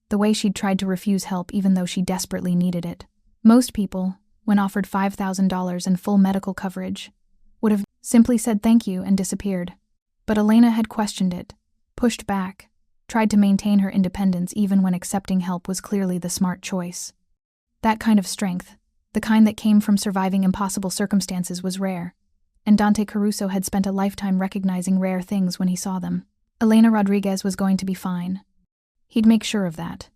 the way she'd tried to refuse help even though she desperately needed it. Most people, when offered $5,000 and full medical coverage, would have simply said thank you and disappeared. But Elena had questioned it, pushed back, tried to maintain her independence even when accepting help was clearly the smart choice. That kind of strength, the kind that came from surviving impossible circumstances, was rare, and Dante Caruso had spent a lifetime recognizing rare things when he saw them. Elena Rodriguez was going to be fine. He'd make sure of that.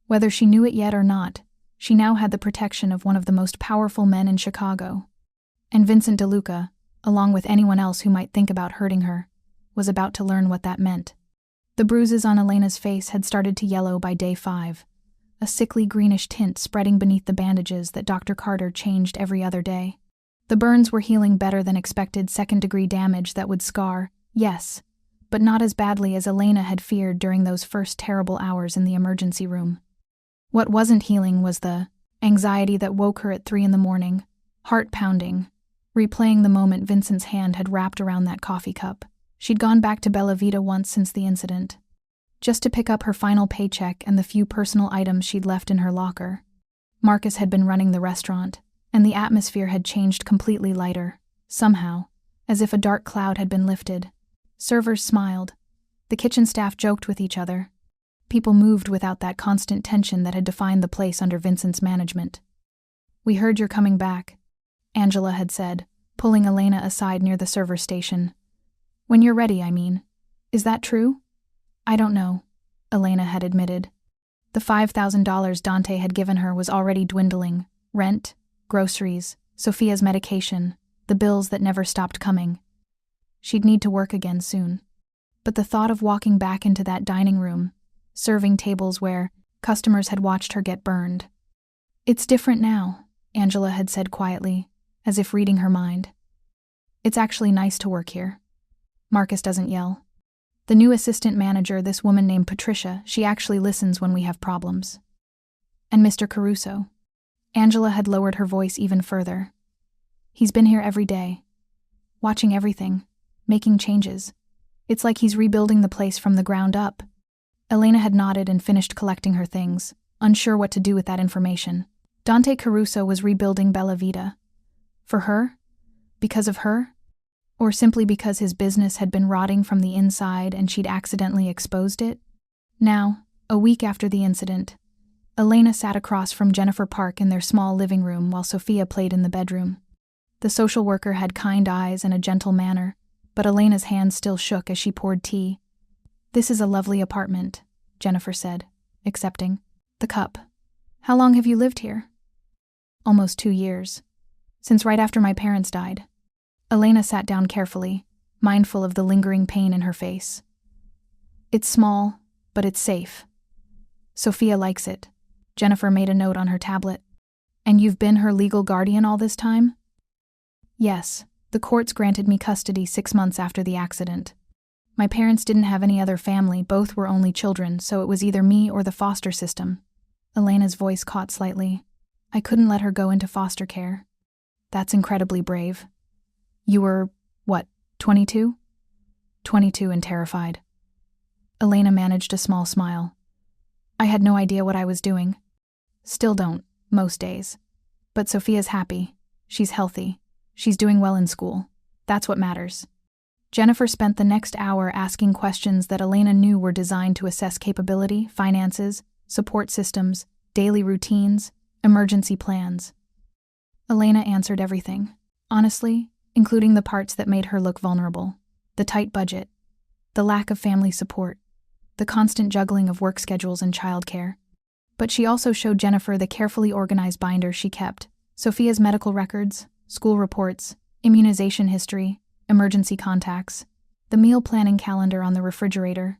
Whether she knew it yet or not, she now had the protection of one of the most powerful men in Chicago. And Vincent DeLuca, along with anyone else who might think about hurting her, was about to learn what that meant. The bruises on Elena's face had started to yellow by day 5, a sickly greenish tint spreading beneath the bandages that Dr. Carter changed every other day. The burns were healing better than expected, second-degree damage that would scar, yes, but not as badly as Elena had feared during those first terrible hours in the emergency room. What wasn't healing was the anxiety that woke her at 3 a.m, heart pounding, replaying the moment Vincent's hand had wrapped around that coffee cup. She'd gone back to Bella Vita once since the incident, just to pick up her final paycheck and the few personal items she'd left in her locker. Marcus had been running the restaurant, and the atmosphere had changed completely lighter, somehow, as if a dark cloud had been lifted. Servers smiled. The kitchen staff joked with each other. People moved without that constant tension that had defined the place under Vincent's management. "We heard you're coming back," Angela had said, pulling Elena aside near the server station. "When you're ready, I mean. Is that true?" "I don't know," Elena had admitted. The $5,000 Dante had given her was already dwindling. Rent, groceries, Sofia's medication, the bills that never stopped coming. She'd need to work again soon. But the thought of walking back into that dining room, serving tables where customers had watched her get burned. "It's different now," Angela had said quietly, as if reading her mind. "It's actually nice to work here. Marcus doesn't yell. The new assistant manager, this woman named Patricia, she actually listens when we have problems. And Mr. Caruso." Angela had lowered her voice even further. "He's been here every day, watching everything, making changes. It's like he's rebuilding the place from the ground up." Elena had nodded and finished collecting her things, unsure what to do with that information. Dante Caruso was rebuilding Bella Vita. For her? Because of her? Or simply because his business had been rotting from the inside and she'd accidentally exposed it? Now, a week after the incident, Elena sat across from Jennifer Park in their small living room while Sofia played in the bedroom. The social worker had kind eyes and a gentle manner, but Elena's hands still shook as she poured tea. "This is a lovely apartment," Jennifer said, accepting the cup. "How long have you lived here?" "Almost 2 years. Since right after my parents died." Elena sat down carefully, mindful of the lingering pain in her face. "It's small, but it's safe. Sofia likes it." Jennifer made a note on her tablet. "And you've been her legal guardian all this time?" "Yes, the courts granted me custody 6 months after the accident. My parents didn't have any other family, both were only children, so it was either me or the foster system. Elena's voice caught slightly. I couldn't let her go into foster care. That's incredibly brave. You were, 22? 22 and terrified. Elena managed a small smile. I had no idea what I was doing. Still don't, most days. But Sofia's happy. She's healthy. She's doing well in school. That's what matters. Jennifer spent the next hour asking questions that Elena knew were designed to assess capability, finances, support systems, daily routines, emergency plans. Elena answered everything, honestly, including the parts that made her look vulnerable. The tight budget, the lack of family support, the constant juggling of work schedules and childcare. But she also showed Jennifer the carefully organized binder she kept, Sofia's medical records, school reports, immunization history, emergency contacts, the meal planning calendar on the refrigerator,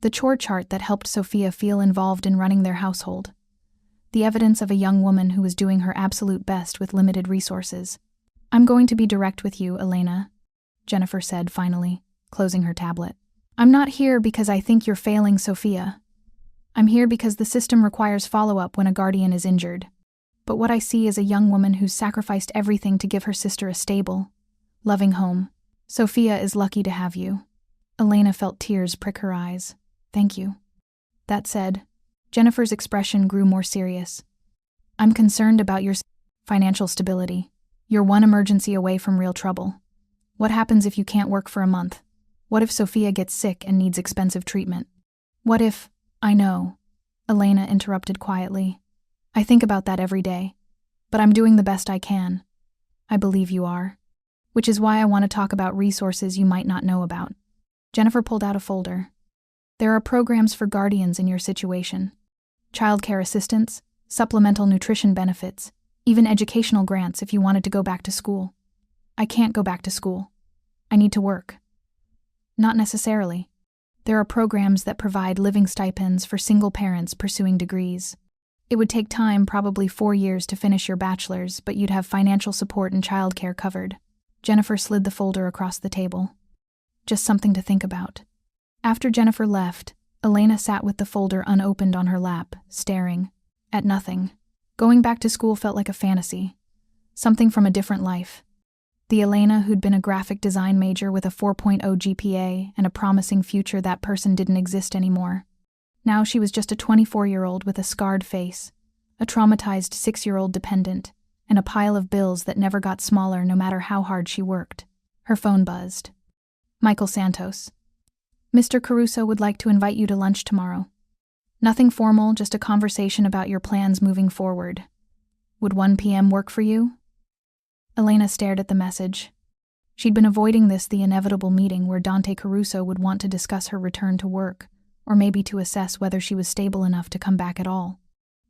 the chore chart that helped Sofia feel involved in running their household, the evidence of a young woman who was doing her absolute best with limited resources. I'm going to be direct with you, Elena, Jennifer said finally, closing her tablet. I'm not here because I think you're failing Sofia. I'm here because the system requires follow-up when a guardian is injured. But what I see is a young woman who's sacrificed everything to give her sister a stable, loving home. Sofia is lucky to have you. Elena felt tears prick her eyes. Thank you. That said, Jennifer's expression grew more serious. I'm concerned about your financial stability. You're one emergency away from real trouble. What happens if you can't work for a month? What if Sofia gets sick and needs expensive treatment? What if— I know, Elena interrupted quietly. I think about that every day. But I'm doing the best I can. I believe you are. Which is why I want to talk about resources you might not know about. Jennifer pulled out a folder. There are programs for guardians in your situation. Childcare assistance, supplemental nutrition benefits, even educational grants if you wanted to go back to school. I can't go back to school. I need to work. Not necessarily. There are programs that provide living stipends for single parents pursuing degrees. It would take time, probably 4 years, to finish your bachelor's, but you'd have financial support and childcare covered. Jennifer slid the folder across the table. Just something to think about. After Jennifer left, Elena sat with the folder unopened on her lap, staring at nothing. Going back to school felt like a fantasy. Something from a different life. The Elena who'd been a graphic design major with a 4.0 GPA and a promising future, that person didn't exist anymore. Now she was just a 24-year-old with a scarred face, a traumatized 6-year-old dependent, and a pile of bills that never got smaller no matter how hard she worked. Her phone buzzed. Michael Santos. Mr. Caruso would like to invite you to lunch tomorrow. Nothing formal, just a conversation about your plans moving forward. Would 1 p.m. work for you? Elena stared at the message. She'd been avoiding the inevitable meeting where Dante Caruso would want to discuss her return to work, or maybe to assess whether she was stable enough to come back at all.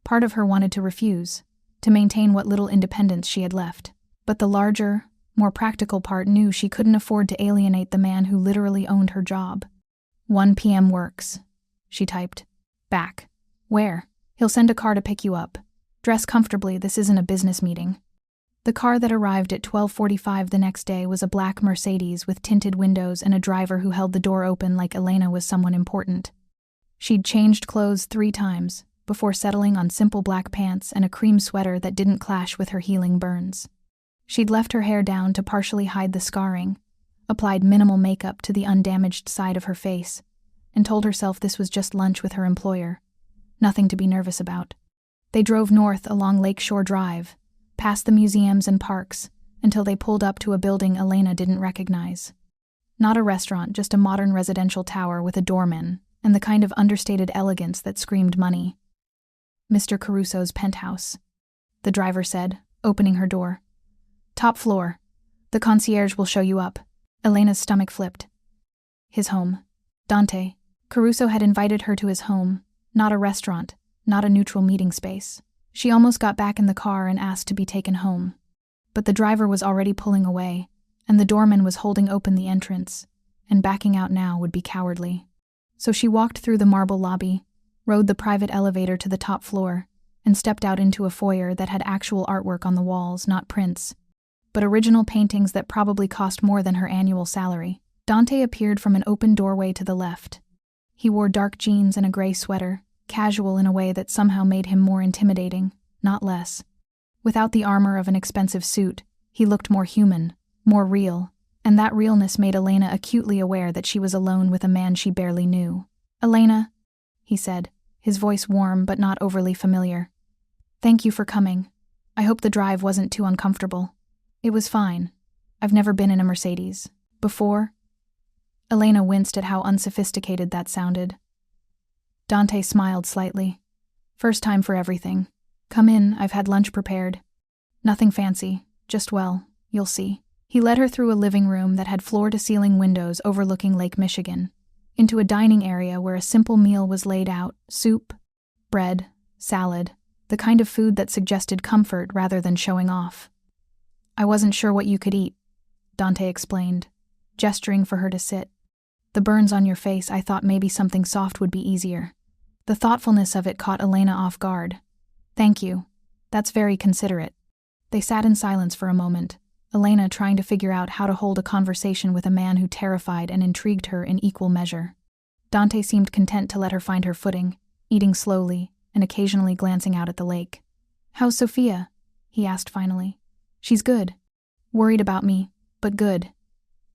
Part of her wanted to refuse, to maintain what little independence she had left. But the larger, more practical part knew she couldn't afford to alienate the man who literally owned her job. 1 p.m. works, she typed. Back. Where? He'll send a car to pick you up. Dress comfortably, this isn't a business meeting. The car that arrived at 12:45 the next day was a black Mercedes with tinted windows and a driver who held the door open like Elena was someone important. She'd changed clothes 3 times, before settling on simple black pants and a cream sweater that didn't clash with her healing burns. She'd left her hair down to partially hide the scarring, applied minimal makeup to the undamaged side of her face, and told herself this was just lunch with her employer. Nothing to be nervous about. They drove north along Lakeshore Drive, past the museums and parks, until they pulled up to a building Elena didn't recognize. Not a restaurant, just a modern residential tower with a doorman, and the kind of understated elegance that screamed money. Mr. Caruso's penthouse, the driver said, opening her door. Top floor. The concierge will show you up. Elena's stomach flipped. His home. Dante. Caruso had invited her to his home, not a restaurant, not a neutral meeting space. She almost got back in the car and asked to be taken home. But the driver was already pulling away, and the doorman was holding open the entrance, and backing out now would be cowardly. So she walked through the marble lobby, rode the private elevator to the top floor, and stepped out into a foyer that had actual artwork on the walls, not prints, but original paintings that probably cost more than her annual salary. Dante appeared from an open doorway to the left. He wore dark jeans and a gray sweater, casual in a way that somehow made him more intimidating, not less. Without the armor of an expensive suit, he looked more human, more real, and that realness made Elena acutely aware that she was alone with a man she barely knew. "Elena," he said, his voice warm but not overly familiar. "Thank you for coming. I hope the drive wasn't too uncomfortable." "It was fine. I've never been in a Mercedes. Before?" Elena winced at how unsophisticated that sounded. Dante smiled slightly. "First time for everything. Come in, I've had lunch prepared. Nothing fancy, just well, you'll see." He led her through a living room that had floor-to-ceiling windows overlooking Lake Michigan, into a dining area where a simple meal was laid out: soup, bread, salad, the kind of food that suggested comfort rather than showing off. "I wasn't sure what you could eat," Dante explained, gesturing for her to sit. "The burns on your face, I thought maybe something soft would be easier." The thoughtfulness of it caught Elena off guard. "Thank you. That's very considerate." They sat in silence for a moment, Elena trying to figure out how to hold a conversation with a man who terrified and intrigued her in equal measure. Dante seemed content to let her find her footing, eating slowly and occasionally glancing out at the lake. "How's Sofia?" he asked finally. "She's good. Worried about me, but good.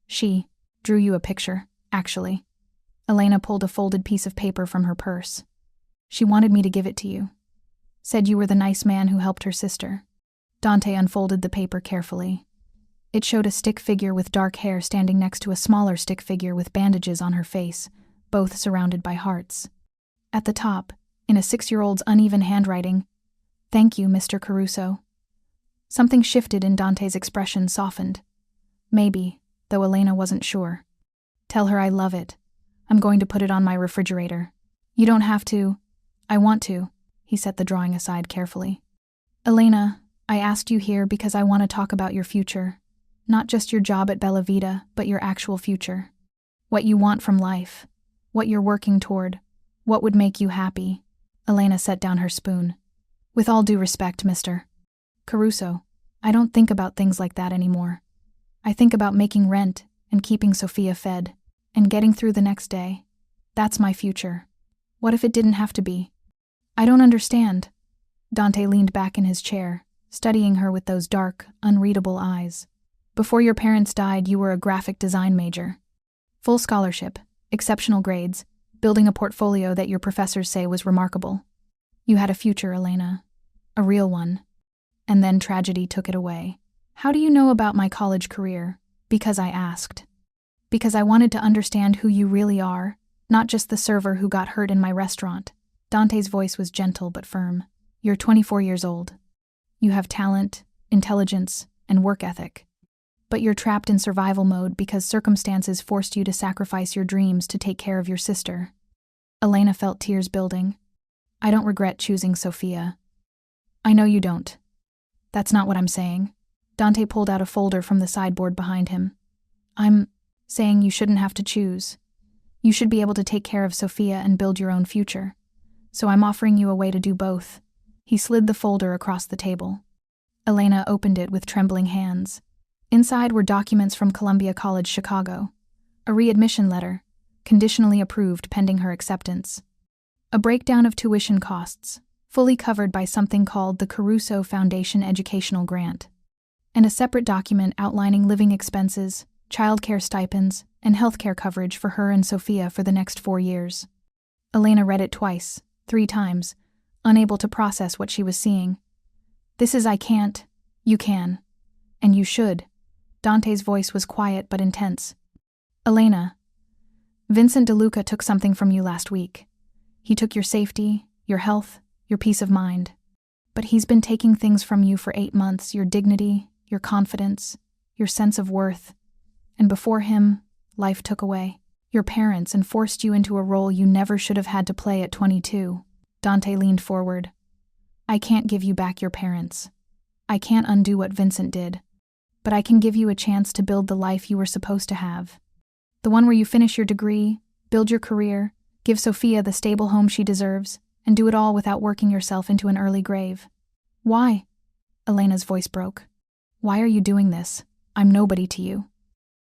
She drew you a picture, actually." Elena pulled a folded piece of paper from her purse. "She wanted me to give it to you. Said you were the nice man who helped her sister." Dante unfolded the paper carefully. It showed a stick figure with dark hair standing next to a smaller stick figure with bandages on her face, both surrounded by hearts. At the top, in a 6-year-old's uneven handwriting, "Thank you, Mr. Caruso." Something shifted in Dante's expression, softened. Maybe, though Elena wasn't sure. "Tell her I love it. I'm going to put it on my refrigerator." "You don't have to." "I want to." He set the drawing aside carefully. "Elena, I asked you here because I want to talk about your future. Not just your job at Bella Vita, but your actual future. What you want from life. What you're working toward. What would make you happy." Elena set down her spoon. "With all due respect, Mr. Caruso, I don't think about things like that anymore. I think about making rent and keeping Sofia fed and getting through the next day. That's my future. What if it didn't have to be?" "I don't understand." Dante leaned back in his chair, studying her with those dark, unreadable eyes. "Before your parents died, you were a graphic design major. Full scholarship, exceptional grades, building a portfolio that your professors say was remarkable. You had a future, Elena. A real one. And then tragedy took it away. How do you know about my college career? Because I asked. Because I wanted to understand who you really are, not just the server who got hurt in my restaurant." Dante's voice was gentle but firm. "You're 24 years old. You have talent, intelligence, and work ethic. But you're trapped in survival mode because circumstances forced you to sacrifice your dreams to take care of your sister." Elena felt tears building. "I don't regret choosing Sofia." "I know you don't. That's not what I'm saying." Dante pulled out a folder from the sideboard behind him. "I'm saying you shouldn't have to choose. You should be able to take care of Sofia and build your own future. So I'm offering you a way to do both." He slid the folder across the table. Elena opened it with trembling hands. Inside were documents from Columbia College Chicago, a readmission letter, conditionally approved pending her acceptance, a breakdown of tuition costs, fully covered by something called the Caruso Foundation Educational Grant, and a separate document outlining living expenses, childcare stipends, and healthcare coverage for her and Sofia for the next 4 years. Elena read it twice, 3 times, unable to process what she was seeing. "This is I can't, you can, and you should." Dante's voice was quiet but intense. "Elena, Vincent DeLuca took something from you last week. He took your safety, your health, your peace of mind. But he's been taking things from you for 8 months, your dignity, your confidence, your sense of worth. And before him, life took away your parents and forced you into a role you never should have had to play at 22. Dante leaned forward. "I can't give you back your parents. I can't undo what Vincent did. But I can give you a chance to build the life you were supposed to have. The one where you finish your degree, build your career, give Sofia the stable home she deserves, and do it all without working yourself into an early grave." "Why?" Elena's voice broke. "Why are you doing this? I'm nobody to you."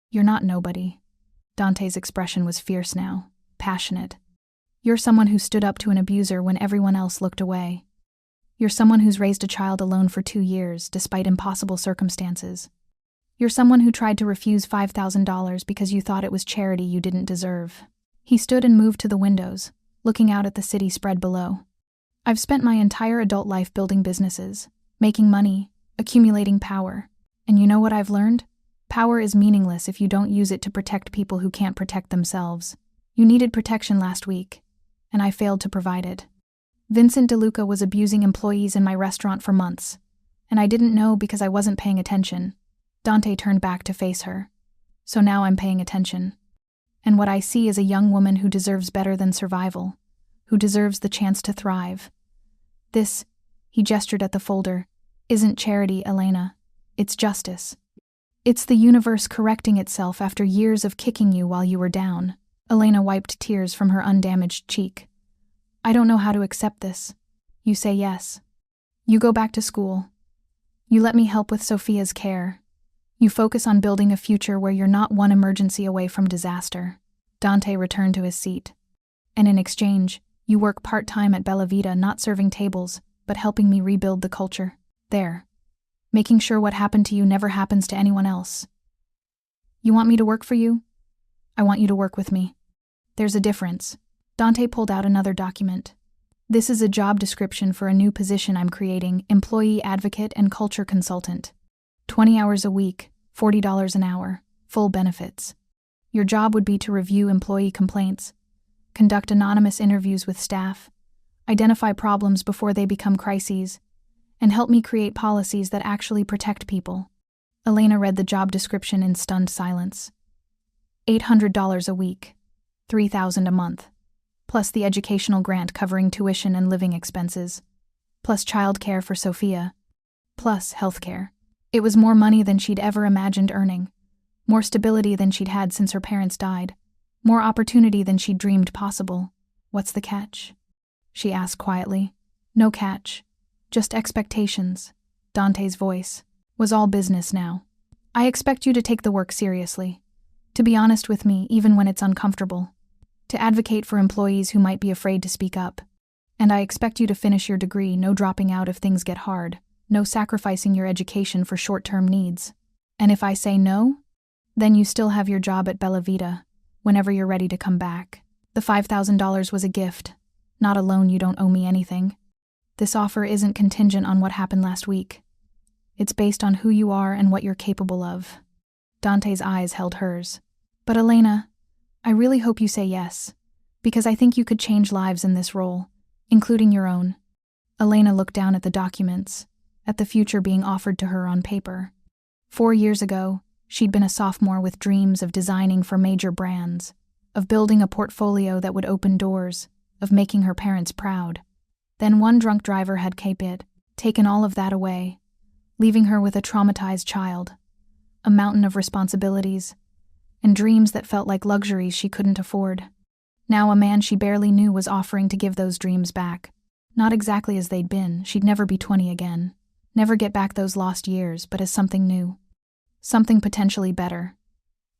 "You're not nobody. Dante's expression was fierce now, passionate. You're someone who stood up to an abuser when everyone else looked away. You're someone who's raised a child alone for 2 years, despite impossible circumstances. You're someone who tried to refuse $5,000 because you thought it was charity you didn't deserve. He stood and moved to the windows, looking out at the city spread below. I've spent my entire adult life building businesses, making money, accumulating power. And you know what I've learned? Power is meaningless if you don't use it to protect people who can't protect themselves. You needed protection last week, and I failed to provide it. Vincent DeLuca was abusing employees in my restaurant for months, and I didn't know because I wasn't paying attention. Dante turned back to face her. So now I'm paying attention. And what I see is a young woman who deserves better than survival, who deserves the chance to thrive. This, he gestured at the folder, isn't charity, Elena. It's justice. It's the universe correcting itself after years of kicking you while you were down. Elena wiped tears from her undamaged cheek. I don't know how to accept this. You say yes. You go back to school. You let me help with Sofia's care. You focus on building a future where you're not one emergency away from disaster. Dante returned to his seat. And in exchange, you work part-time at Bella Vita, not serving tables, but helping me rebuild the culture. There. Making sure what happened to you never happens to anyone else. You want me to work for you? I want you to work with me. There's a difference. Dante pulled out another document. This is a job description for a new position I'm creating, employee advocate and culture consultant. 20 hours a week, $40 an hour, full benefits. Your job would be to review employee complaints, conduct anonymous interviews with staff, identify problems before they become crises, and help me create policies that actually protect people. Elena read the job description in stunned silence. $800 a week, $3,000 a month, plus the educational grant covering tuition and living expenses, plus childcare for Sofia, plus healthcare. It was more money than she'd ever imagined earning, more stability than she'd had since her parents died, more opportunity than she'd dreamed possible. What's the catch? She asked quietly. No catch, just expectations. Dante's voice was all business now. I expect you to take the work seriously, to be honest with me even when it's uncomfortable, to advocate for employees who might be afraid to speak up. And I expect you to finish your degree, no dropping out if things get hard, no sacrificing your education for short-term needs. And if I say no, then you still have your job at Bella Vita, whenever you're ready to come back. The $5,000 was a gift, not a loan. You don't owe me anything. This offer isn't contingent on what happened last week. It's based on who you are and what you're capable of. Dante's eyes held hers. But Elena, I really hope you say yes, because I think you could change lives in this role, including your own. Elena looked down at the documents, at the future being offered to her on paper. 4 years ago, she'd been a sophomore with dreams of designing for major brands, of building a portfolio that would open doors, of making her parents proud. Then one drunk driver had taken all of that away, leaving her with a traumatized child, a mountain of responsibilities, and dreams that felt like luxuries she couldn't afford. Now a man she barely knew was offering to give those dreams back. Not exactly as they'd been. She'd never be 20 again. Never get back those lost years, but as something new. Something potentially better.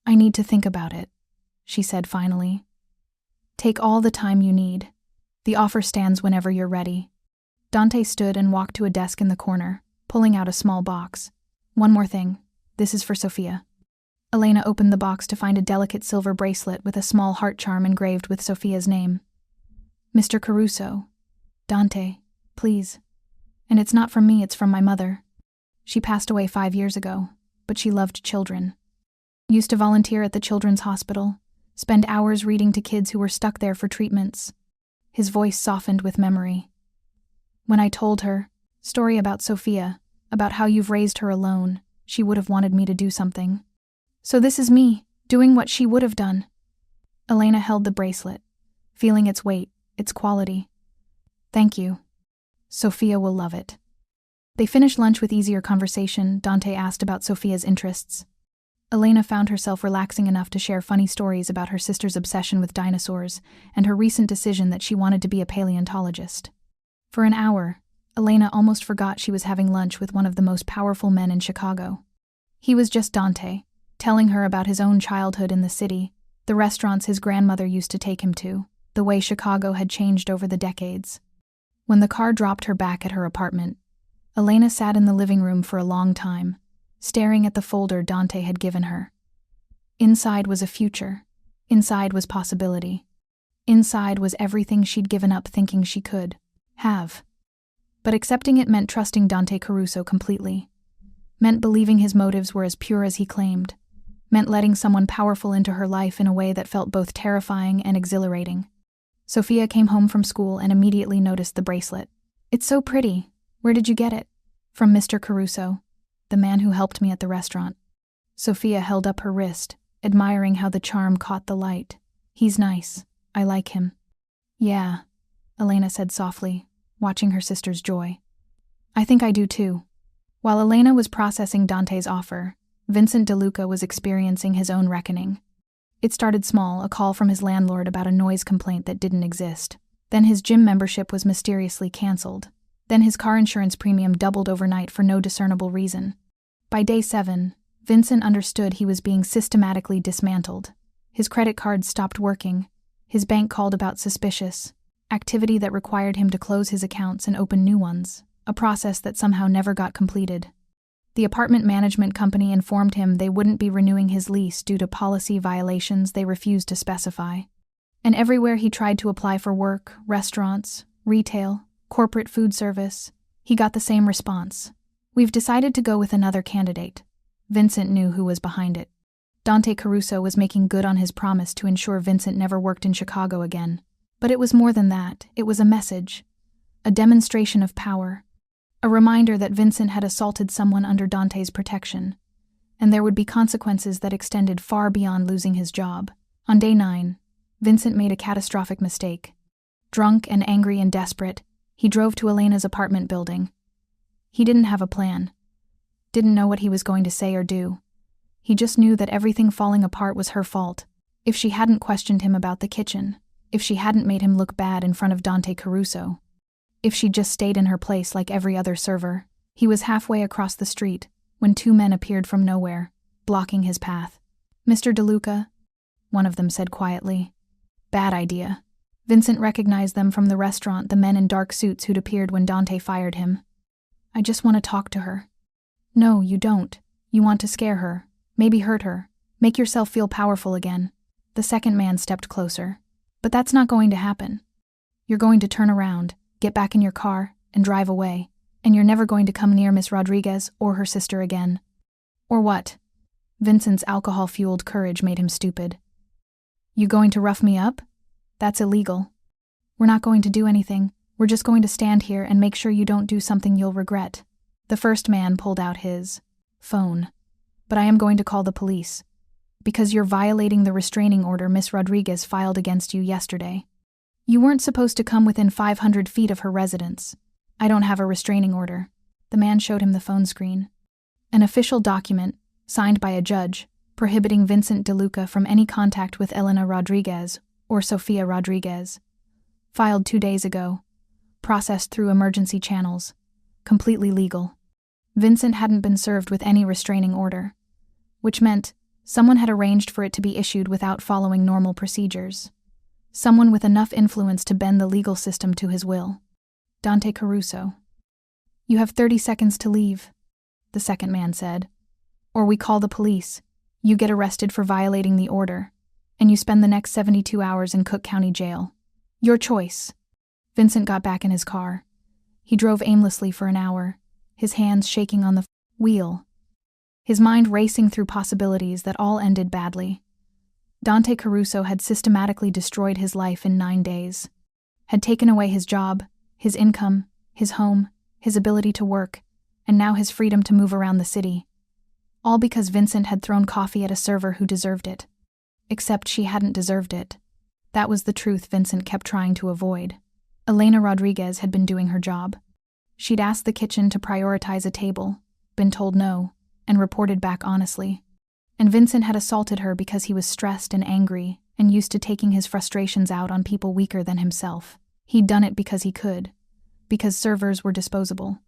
I need to think about it, she said finally. Take all the time you need. The offer stands whenever you're ready. Dante stood and walked to a desk in the corner, pulling out a small box. One more thing. This is for Sofia. Elena opened the box to find a delicate silver bracelet with a small heart charm engraved with Sofia's name. Mr. Caruso. Dante, please. And it's not from me, it's from my mother. She passed away 5 years ago, but she loved children. Used to volunteer at the children's hospital, spend hours reading to kids who were stuck there for treatments. His voice softened with memory. When I told her, story about Sofia, about how you've raised her alone, she would have wanted me to do something. So this is me, doing what she would have done. Elena held the bracelet, feeling its weight, its quality. Thank you. Sofia will love it. They finished lunch with easier conversation. Dante asked about Sofia's interests. Elena found herself relaxing enough to share funny stories about her sister's obsession with dinosaurs and her recent decision that she wanted to be a paleontologist. For an hour, Elena almost forgot she was having lunch with one of the most powerful men in Chicago. He was just Dante, telling her about his own childhood in the city, The restaurants his grandmother used to take him to, the way Chicago had changed over the decades. When the car dropped her back at her apartment, Elena sat in the living room for a long time, staring at the folder Dante had given her. Inside was a future. Inside was possibility. Inside was everything she'd given up thinking she could have. But accepting it meant trusting Dante Caruso completely. Meant believing his motives were as pure as he claimed. Meant letting someone powerful into her life in a way that felt both terrifying and exhilarating. Sofia came home from school and immediately noticed the bracelet. "It's so pretty. Where did you get it?" "From Mr. Caruso, the man who helped me at the restaurant." Sofia held up her wrist, admiring how the charm caught the light. "He's nice. I like him." "Yeah," Elena said softly, watching her sister's joy. "I think I do too." While Elena was processing Dante's offer, Vincent DeLuca was experiencing his own reckoning. It started small, a call from his landlord about a noise complaint that didn't exist. Then his gym membership was mysteriously canceled. Then his car insurance premium doubled overnight for no discernible reason. By day 7, Vincent understood he was being systematically dismantled. His credit cards stopped working. His bank called about suspicious activity that required him to close his accounts and open new ones, a process that somehow never got completed. The apartment management company informed him they wouldn't be renewing his lease due to policy violations they refused to specify. And everywhere he tried to apply for work, restaurants, retail, corporate food service, he got the same response. "We've decided to go with another candidate." Vincent knew who was behind it. Dante Caruso was making good on his promise to ensure Vincent never worked in Chicago again. But it was more than that. It was a message. A demonstration of power. A reminder that Vincent had assaulted someone under Dante's protection. And there would be consequences that extended far beyond losing his job. On day 9, Vincent made a catastrophic mistake. Drunk and angry and desperate, he drove to Elena's apartment building. He didn't have a plan. Didn't know what he was going to say or do. He just knew that everything falling apart was her fault. If she hadn't questioned him about the kitchen, if she hadn't made him look bad in front of Dante Caruso, if she'd just stayed in her place like every other server. He was halfway across the street when 2 men appeared from nowhere, blocking his path. "Mr. DeLuca," one of them said quietly. "Bad idea." Vincent recognized them from the restaurant, the men in dark suits who'd appeared when Dante fired him. "I just want to talk to her." "No, you don't. You want to scare her, maybe hurt her, make yourself feel powerful again." The second man stepped closer. "But that's not going to happen. You're going to turn around, get back in your car, and drive away, and you're never going to come near Miss Rodriguez or her sister again." "Or what?" Vincent's alcohol-fueled courage made him stupid. "You going to rough me up? That's illegal." "We're not going to do anything. We're just going to stand here and make sure you don't do something you'll regret." The first man pulled out his phone. "But I am going to call the police. Because you're violating the restraining order Miss Rodriguez filed against you yesterday. You weren't supposed to come within 500 feet of her residence. I don't have a restraining order." The man showed him the phone screen. An official document, signed by a judge, prohibiting Vincent DeLuca from any contact with Elena Rodriguez or Sofia Rodriguez. Filed 2 days ago. Processed through emergency channels. Completely legal. Vincent hadn't been served with any restraining order, which meant someone had arranged for it to be issued without following normal procedures. Someone with enough influence to bend the legal system to his will. Dante Caruso. "You have 30 seconds to leave," the second man said. "Or we call the police. You get arrested for violating the order, and you spend the next 72 hours in Cook County Jail. Your choice." Vincent got back in his car. He drove aimlessly for an hour, his hands shaking on the wheel, his mind racing through possibilities that all ended badly. Dante Caruso had systematically destroyed his life in 9 days. Had taken away his job, his income, his home, his ability to work, and now his freedom to move around the city. All because Vincent had thrown coffee at a server who deserved it. Except she hadn't deserved it. That was the truth Vincent kept trying to avoid. Elena Rodriguez had been doing her job. She'd asked the kitchen to prioritize a table, been told no, and reported back honestly. And Vincent had assaulted her because he was stressed and angry and used to taking his frustrations out on people weaker than himself. He'd done it because he could. Because servers were disposable.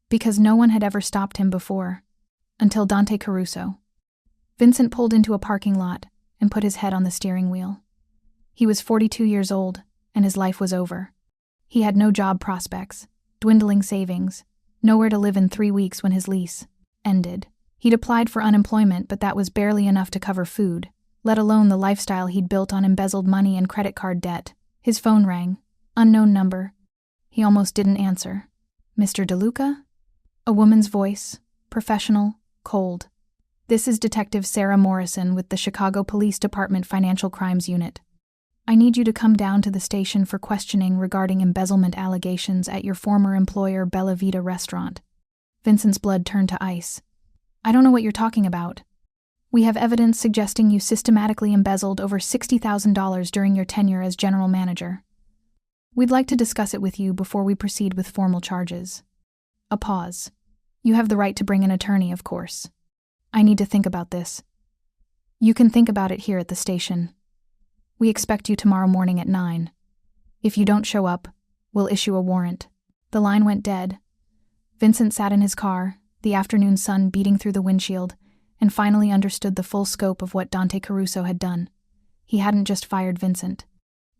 Because no one had ever stopped him before. Until Dante Caruso. Vincent pulled into a parking lot, and put his head on the steering wheel. He was 42 years old, and his life was over. He had no job prospects, dwindling savings, nowhere to live in 3 weeks when his lease ended. He'd applied for unemployment, but that was barely enough to cover food, let alone the lifestyle he'd built on embezzled money and credit card debt. His phone rang. Unknown number. He almost didn't answer. Mr. DeLuca? A woman's voice, professional, cold. This is Detective Sarah Morrison with the Chicago Police Department Financial Crimes Unit. I need you to come down to the station for questioning regarding embezzlement allegations at your former employer Bella Vita restaurant. Vincent's blood turned to ice. I don't know what you're talking about. We have evidence suggesting you systematically embezzled over $60,000 during your tenure as general manager. We'd like to discuss it with you before we proceed with formal charges. A pause. You have the right to bring an attorney, of course. I need to think about this. You can think about it here at the station. We expect you tomorrow morning at 9. If you don't show up, we'll issue a warrant. The line went dead. Vincent sat in his car, the afternoon sun beating through the windshield, and finally understood the full scope of what Dante Caruso had done. He hadn't just fired Vincent.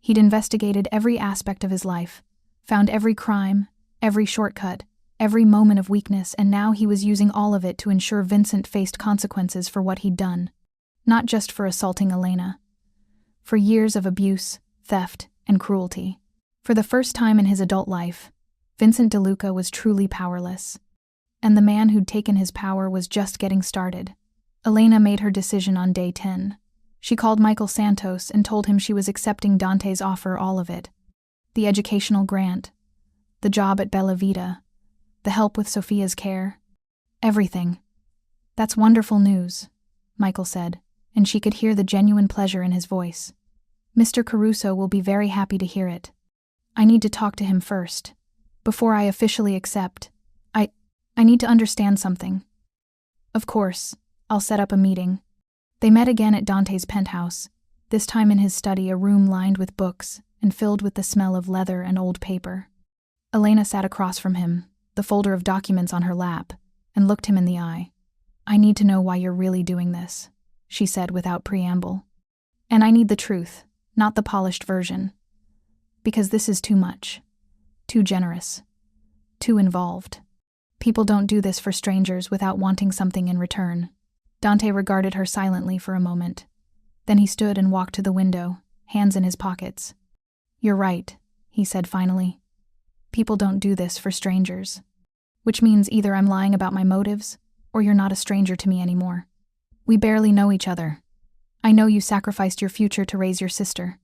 He'd investigated every aspect of his life, found every crime, every shortcut, every moment of weakness, and now he was using all of it to ensure Vincent faced consequences for what he'd done. Not just for assaulting Elena. For years of abuse, theft, and cruelty. For the first time in his adult life, Vincent DeLuca was truly powerless. And the man who'd taken his power was just getting started. Elena made her decision on day 10. She called Michael Santos and told him she was accepting Dante's offer, all of it. The educational grant, the job at Bella Vita, the help with Sofia's care, everything. That's wonderful news, Michael said, and she could hear the genuine pleasure in his voice. Mr. Caruso will be very happy to hear it. I need to talk to him first. Before I officially accept, I need to understand something. Of course, I'll set up a meeting. They met again at Dante's penthouse, this time in his study, a room lined with books and filled with the smell of leather and old paper. Elena sat across from him, the folder of documents on her lap, and looked him in the eye. I need to know why you're really doing this, she said without preamble. And I need the truth, not the polished version. Because this is too much. Too generous. Too involved. People don't do this for strangers without wanting something in return. Dante regarded her silently for a moment. Then he stood and walked to the window, hands in his pockets. You're right, he said finally. People don't do this for strangers. Which means either I'm lying about my motives, or you're not a stranger to me anymore. We barely know each other. I know you sacrificed your future to raise your sister.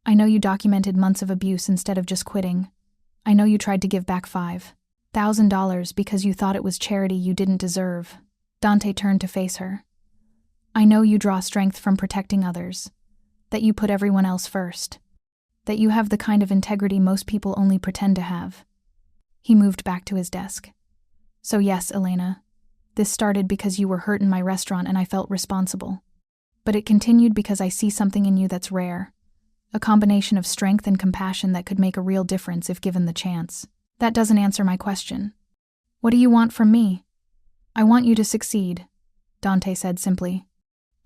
I know you documented months of abuse instead of just quitting. I know you tried to give back $5,000 because you thought it was charity you didn't deserve. Dante turned to face her. I know you draw strength from protecting others, that you put everyone else first, that you have the kind of integrity most people only pretend to have. He moved back to his desk. So yes, Elena, this started because you were hurt in my restaurant and I felt responsible. But it continued because I see something in you that's rare, a combination of strength and compassion that could make a real difference if given the chance. That doesn't answer my question. What do you want from me? I want you to succeed, Dante said simply.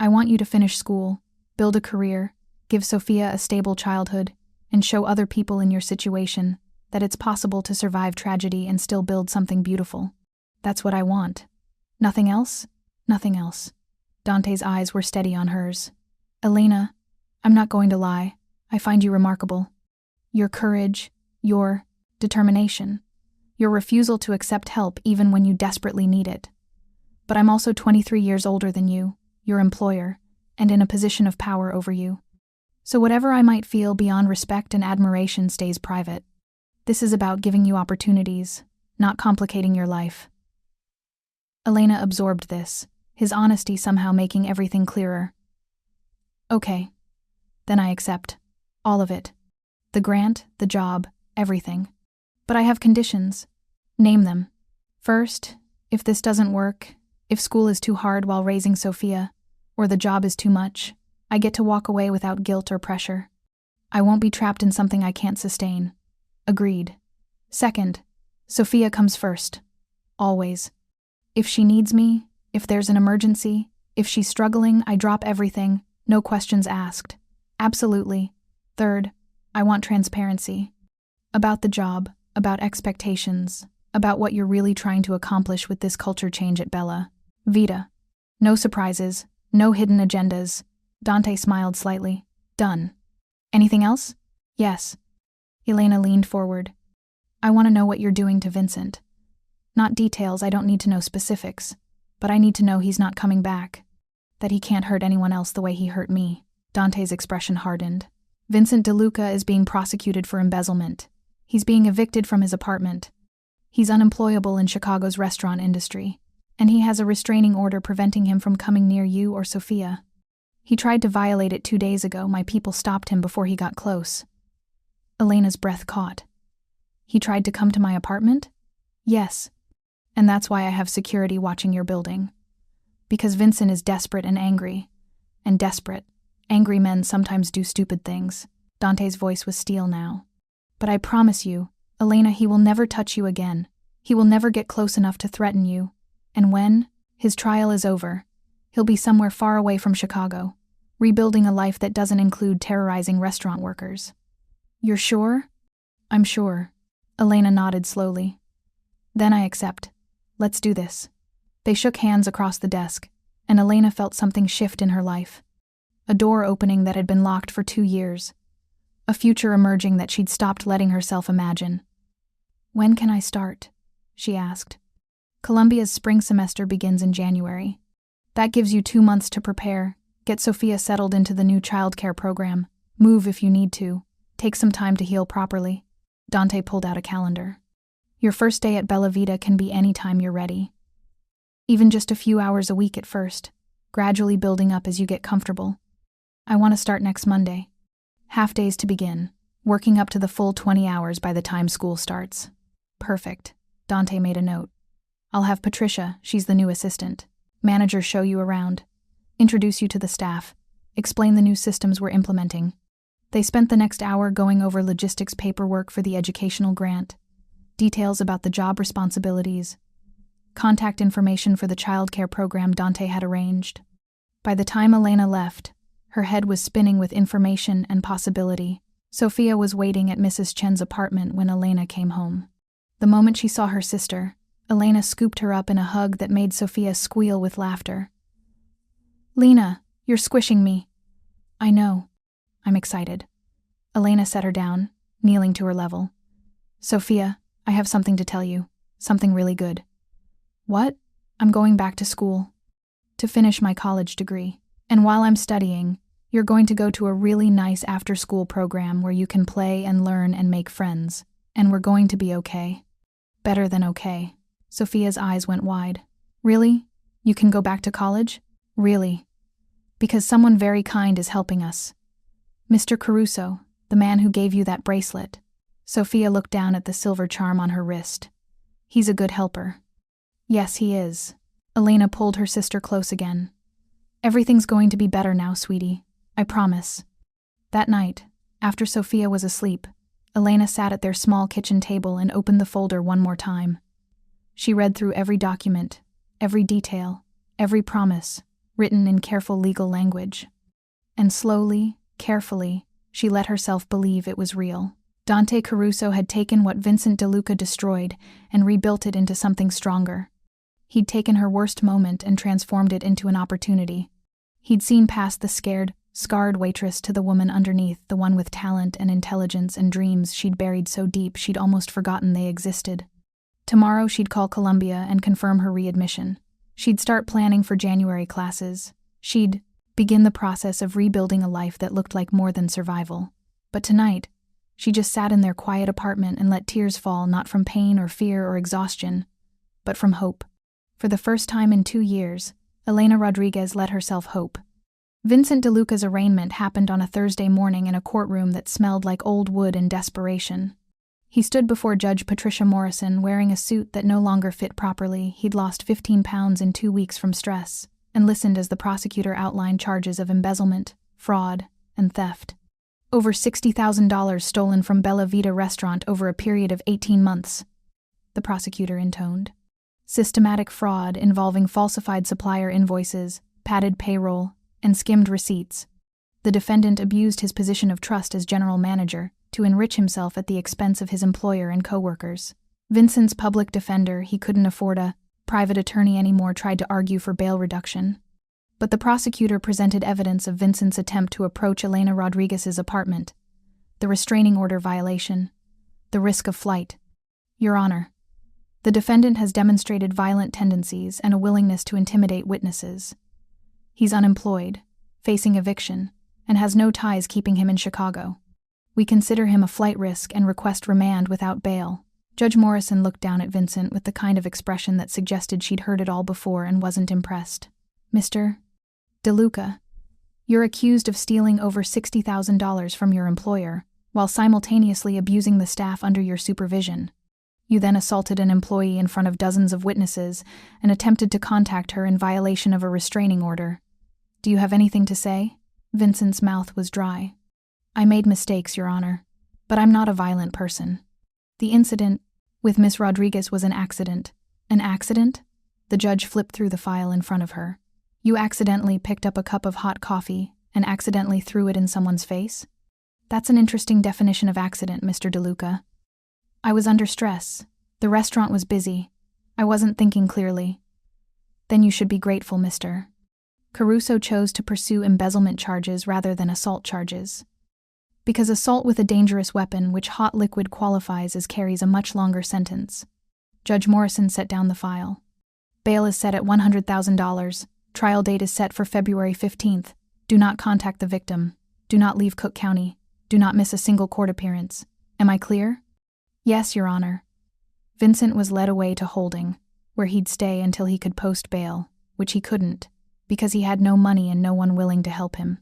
I want you to finish school, build a career, give Sofia a stable childhood, and show other people in your situation that it's possible to survive tragedy and still build something beautiful. That's what I want. Nothing else? Nothing else. Dante's eyes were steady on hers. Elena, I'm not going to lie. I find you remarkable. Your courage, your determination, your refusal to accept help even when you desperately need it. But I'm also 23 years older than you, your employer, and in a position of power over you. So whatever I might feel beyond respect and admiration stays private. This is about giving you opportunities, not complicating your life. Elena absorbed this, his honesty somehow making everything clearer. Okay. Then I accept. All of it. The grant, the job, everything. But I have conditions. Name them. First, if this doesn't work, if school is too hard while raising Sofia, or the job is too much, I get to walk away without guilt or pressure. I won't be trapped in something I can't sustain. Agreed. Second, Sofia comes first. Always. If she needs me, if there's an emergency, if she's struggling, I drop everything, No questions asked. Absolutely. Third, I want transparency. About the job, about expectations, about what you're really trying to accomplish with this culture change at Bella Vita. No surprises, no hidden agendas. Dante smiled slightly. Done. Anything else? Yes. Elena leaned forward. I want to know what you're doing to Vincent. Not details, I don't need to know specifics. But I need to know he's not coming back. That he can't hurt anyone else the way he hurt me. Dante's expression hardened. Vincent DeLuca is being prosecuted for embezzlement. He's being evicted from his apartment. He's unemployable in Chicago's restaurant industry. And he has a restraining order preventing him from coming near you or Sofia. He tried to violate it 2 days ago. My people stopped him before he got close. Elena's breath caught. He tried to come to my apartment? Yes. And that's why I have security watching your building. Because Vincent is desperate and angry. And desperate, angry men sometimes do stupid things. Dante's voice was steel now. But I promise you, Elena, he will never touch you again. He will never get close enough to threaten you. And when his trial is over, he'll be somewhere far away from Chicago, rebuilding a life that doesn't include terrorizing restaurant workers. You're sure? I'm sure. Elena nodded slowly. Then I accept. Let's do this. They shook hands across the desk, and Elena felt something shift in her life. A door opening that had been locked for 2 years. A future emerging that she'd stopped letting herself imagine. When can I start? She asked. Columbia's spring semester begins in January. That gives you 2 months to prepare, get Sofia settled into the new childcare program, move if you need to, take some time to heal properly. Dante pulled out a calendar. Your first day at Bella Vita can be any time you're ready. Even just a few hours a week at first, gradually building up as you get comfortable. I want to start next Monday. Half days to begin, working up to the full 20 hours by the time school starts. Perfect. Dante made a note. I'll have Patricia, she's the new assistant, manager, show you around, introduce you to the staff, explain the new systems we're implementing. They spent the next hour going over logistics paperwork for the educational grant, details about the job responsibilities, contact information for the childcare program Dante had arranged. By the time Elena left, her head was spinning with information and possibility. Sofia was waiting at Mrs. Chen's apartment when Elena came home. The moment she saw her sister, Elena scooped her up in a hug that made Sofia squeal with laughter. Lena, you're squishing me. I know. I'm excited. Elena set her down, kneeling to her level. Sofia, I have something to tell you. Something really good. What? I'm going back to school. To finish my college degree. And while I'm studying, you're going to go to a really nice after-school program where you can play and learn and make friends. And we're going to be okay. Better than okay. Sofia's eyes went wide. Really? You can go back to college? Really? Because someone very kind is helping us. Mr. Caruso, the man who gave you that bracelet. Sofia looked down at the silver charm on her wrist. He's a good helper. Yes, he is. Elena pulled her sister close again. Everything's going to be better now, sweetie. I promise. That night, after Sofia was asleep, Elena sat at their small kitchen table and opened the folder one more time. She read through every document, every detail, every promise, written in careful legal language. And slowly, carefully, she let herself believe it was real. Dante Caruso had taken what Vincent DeLuca destroyed and rebuilt it into something stronger. He'd taken her worst moment and transformed it into an opportunity. He'd seen past the scared, scarred waitress to the woman underneath, the one with talent and intelligence and dreams she'd buried so deep she'd almost forgotten they existed. Tomorrow she'd call Columbia and confirm her readmission. She'd start planning for January classes. She'd begin the process of rebuilding a life that looked like more than survival. But tonight, she just sat in their quiet apartment and let tears fall, not from pain or fear or exhaustion, but from hope. For the first time in 2 years, Elena Rodriguez let herself hope. Vincent DeLuca's arraignment happened on a Thursday morning in a courtroom that smelled like old wood and desperation. He stood before Judge Patricia Morrison wearing a suit that no longer fit properly. He'd lost 15 pounds in 2 weeks from stress, and listened as the prosecutor outlined charges of embezzlement, fraud, and theft. Over $60,000 stolen from Bella Vita restaurant over a period of 18 months, the prosecutor intoned. Systematic fraud involving falsified supplier invoices, padded payroll, and skimmed receipts, The defendant abused his position of trust as general manager to enrich himself at the expense of his employer and co-workers. Vincent's public defender, he couldn't afford a private attorney anymore, tried to argue for bail reduction. But the prosecutor presented evidence of Vincent's attempt to approach Elena Rodriguez's apartment, the restraining order violation, the risk of flight. Your Honor, the defendant has demonstrated violent tendencies and a willingness to intimidate witnesses. He's unemployed, facing eviction, and has no ties keeping him in Chicago. We consider him a flight risk and request remand without bail. Judge Morrison looked down at Vincent with the kind of expression that suggested she'd heard it all before and wasn't impressed. Mr. DeLuca, you're accused of stealing over $60,000 from your employer, while simultaneously abusing the staff under your supervision. You then assaulted an employee in front of dozens of witnesses and attempted to contact her in violation of a restraining order. Do you have anything to say? Vincent's mouth was dry. I made mistakes, Your Honor, but I'm not a violent person. The incident with Miss Rodriguez was an accident. An accident? The judge flipped through the file in front of her. You accidentally picked up a cup of hot coffee and accidentally threw it in someone's face? That's an interesting definition of accident, Mr. DeLuca. I was under stress. The restaurant was busy. I wasn't thinking clearly. Then you should be grateful, Mr. Caruso chose to pursue embezzlement charges rather than assault charges. Because assault with a dangerous weapon, which hot liquid qualifies as, carries a much longer sentence. Judge Morrison set down the file. Bail is set at $100,000. Trial date is set for February 15th. Do not contact the victim. Do not leave Cook County. Do not miss a single court appearance. Am I clear? Yes, Your Honor. Vincent was led away to holding, where he'd stay until he could post bail, which he couldn't, because he had no money and no one willing to help him.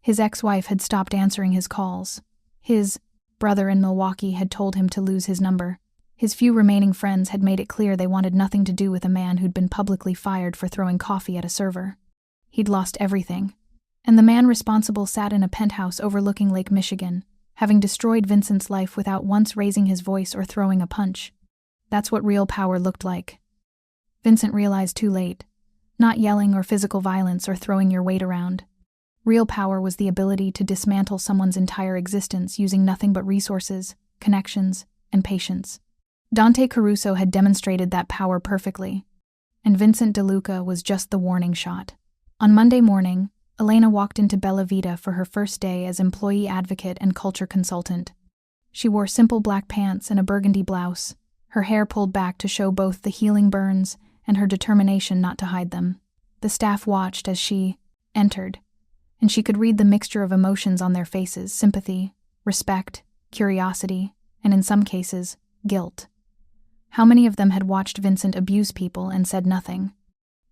His ex-wife had stopped answering his calls. His brother in Milwaukee had told him to lose his number. His few remaining friends had made it clear they wanted nothing to do with a man who'd been publicly fired for throwing coffee at a server. He'd lost everything. And the man responsible sat in a penthouse overlooking Lake Michigan, having destroyed Vincent's life without once raising his voice or throwing a punch. That's what real power looked like. Vincent realized too late. Not yelling or physical violence or throwing your weight around. Real power was the ability to dismantle someone's entire existence using nothing but resources, connections, and patience. Dante Caruso had demonstrated that power perfectly, and Vincent DeLuca was just the warning shot. On Monday morning, Elena walked into Bella Vita for her first day as employee advocate and culture consultant. She wore simple black pants and a burgundy blouse, her hair pulled back to show both the healing burns and her determination not to hide them. The staff watched as she entered, and she could read the mixture of emotions on their faces: sympathy, respect, curiosity, and in some cases, guilt. How many of them had watched Vincent abuse people and said nothing?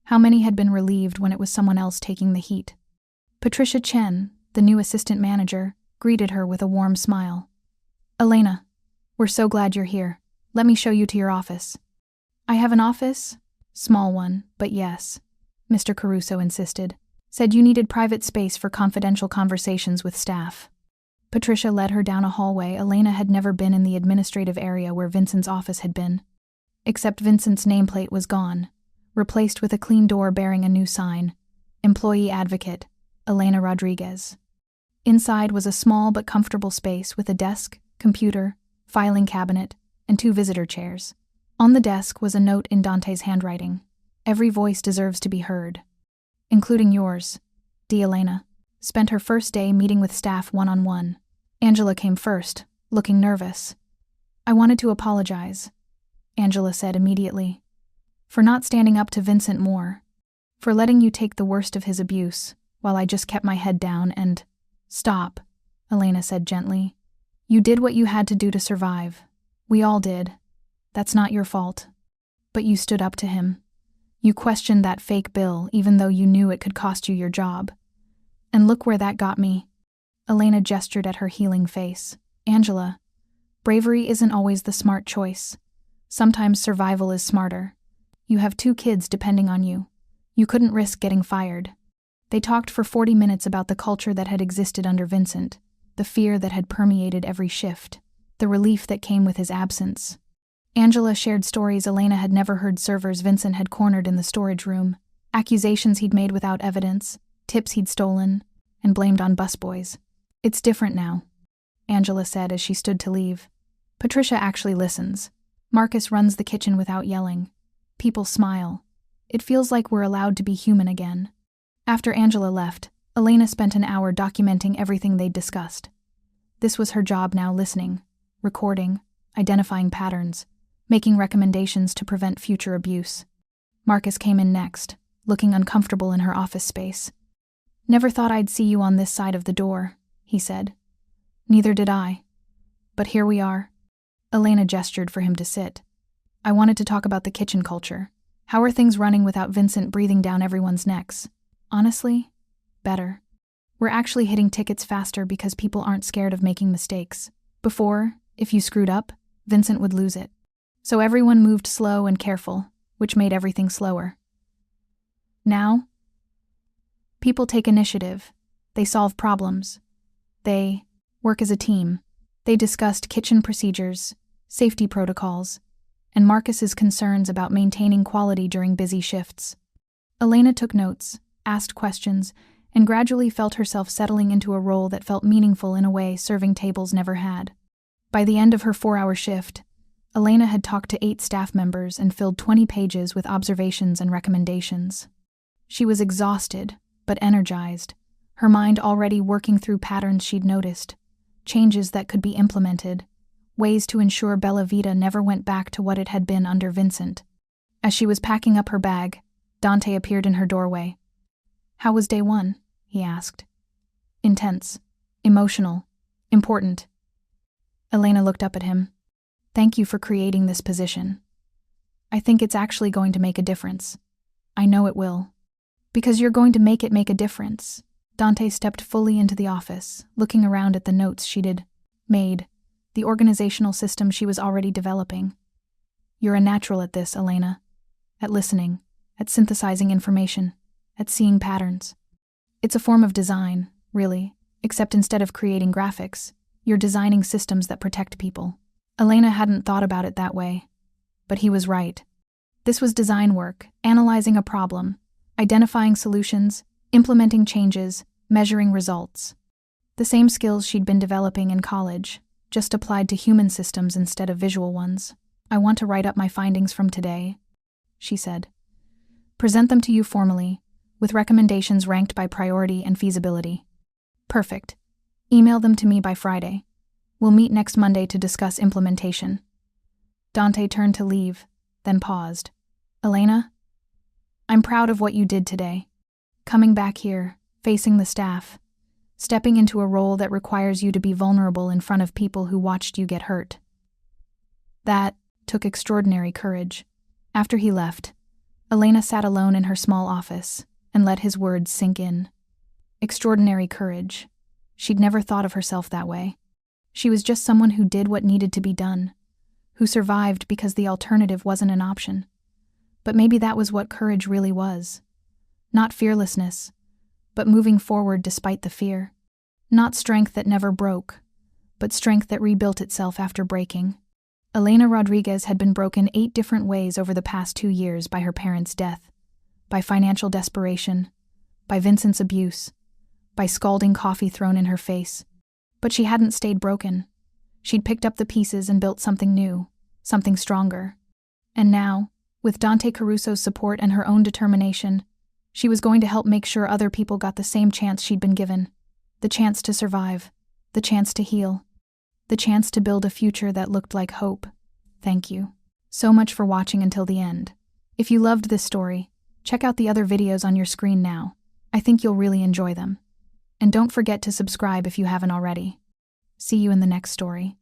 How many had been relieved when it was someone else taking the heat? Patricia Chen, the new assistant manager, greeted her with a warm smile. Elena, we're so glad you're here. Let me show you to your office. I have an office? Small one, but yes, Mr. Caruso insisted. Said you needed private space for confidential conversations with staff. Patricia led her down a hallway. Elena had never been in the administrative area where Vincent's office had been. Except Vincent's nameplate was gone, replaced with a clean door bearing a new sign: Employee Advocate, Elena Rodriguez. Inside was a small but comfortable space with a desk, computer, filing cabinet, and 2 visitor chairs. On the desk was a note in Dante's handwriting. Every voice deserves to be heard. Including yours, D. Elena. Spent her first day meeting with staff one-on-one. Angela came first, looking nervous. I wanted to apologize, Angela said immediately. For not standing up to Vincent more. For letting you take the worst of his abuse, while I just kept my head down and— Stop, Elena said gently. You did what you had to do to survive. We all did. That's not your fault. But you stood up to him. You questioned that fake bill even though you knew it could cost you your job. And look where that got me. Elena gestured at her healing face. Angela, bravery isn't always the smart choice. Sometimes survival is smarter. You have 2 kids depending on you. You couldn't risk getting fired. They talked for 40 minutes about the culture that had existed under Vincent, the fear that had permeated every shift, the relief that came with his absence. Angela shared stories Elena had never heard: servers Vincent had cornered in the storage room, accusations he'd made without evidence, tips he'd stolen, and blamed on busboys. "It's different now," Angela said as she stood to leave. "Patricia actually listens. Marcus runs the kitchen without yelling. People smile. It feels like we're allowed to be human again." After Angela left, Elena spent an hour documenting everything they'd discussed. This was her job now: listening, recording, identifying patterns, making recommendations to prevent future abuse. Marcus came in next, looking uncomfortable in her office space. "Never thought I'd see you on this side of the door," he said. "Neither did I. But here we are." Elena gestured for him to sit. "I wanted to talk about the kitchen culture. How are things running without Vincent breathing down everyone's necks?" "Honestly, better. We're actually hitting tickets faster because people aren't scared of making mistakes. Before, if you screwed up, Vincent would lose it. So everyone moved slow and careful, which made everything slower. Now, people take initiative. They solve problems. They work as a team. They discussed kitchen procedures, safety protocols, and Marcus's concerns about maintaining quality during busy shifts. Elena took notes, asked questions, and gradually felt herself settling into a role that felt meaningful in a way serving tables never had. By the end of her 4-hour shift, Elena had talked to 8 staff members and filled 20 pages with observations and recommendations. She was exhausted, but energized, her mind already working through patterns she'd noticed, changes that could be implemented, ways to ensure Bella Vita never went back to what it had been under Vincent. As she was packing up her bag, Dante appeared in her doorway. "How was day 1?" he asked. "Intense, emotional, important." Elena looked up at him. "Thank you for creating this position. I think it's actually going to make a difference. I know it will." "Because you're going to make it make a difference." Dante stepped fully into the office, looking around at the notes she'd made, the organizational system she was already developing. "You're a natural at this, Elena. At listening, at synthesizing information, at seeing patterns. It's a form of design, really, except instead of creating graphics, you're designing systems that protect people." Elena hadn't thought about it that way, but he was right. This was design work, analyzing a problem, identifying solutions, implementing changes, measuring results. The same skills she'd been developing in college, just applied to human systems instead of visual ones. "I want to write up my findings from today," she said. "Present them to you formally, with recommendations ranked by priority and feasibility." "Perfect. Email them to me by Friday. We'll meet next Monday to discuss implementation." Dante turned to leave, then paused. "Elena, I'm proud of what you did today. Coming back here, facing the staff, stepping into a role that requires you to be vulnerable in front of people who watched you get hurt. That took extraordinary courage." After he left, Elena sat alone in her small office and let his words sink in. Extraordinary courage. She'd never thought of herself that way. She was just someone who did what needed to be done, who survived because the alternative wasn't an option. But maybe that was what courage really was. Not fearlessness, but moving forward despite the fear. Not strength that never broke, but strength that rebuilt itself after breaking. Elena Rodriguez had been broken 8 different ways over the past 2 years by her parents' death, by financial desperation, by Vincent's abuse, by scalding coffee thrown in her face. But she hadn't stayed broken. She'd picked up the pieces and built something new, something stronger. And now, with Dante Caruso's support and her own determination, she was going to help make sure other people got the same chance she'd been given. The chance to survive, the chance to heal, the chance to build a future that looked like hope. Thank you so much for watching until the end. If you loved this story, check out the other videos on your screen now. I think you'll really enjoy them. And don't forget to subscribe if you haven't already. See you in the next story.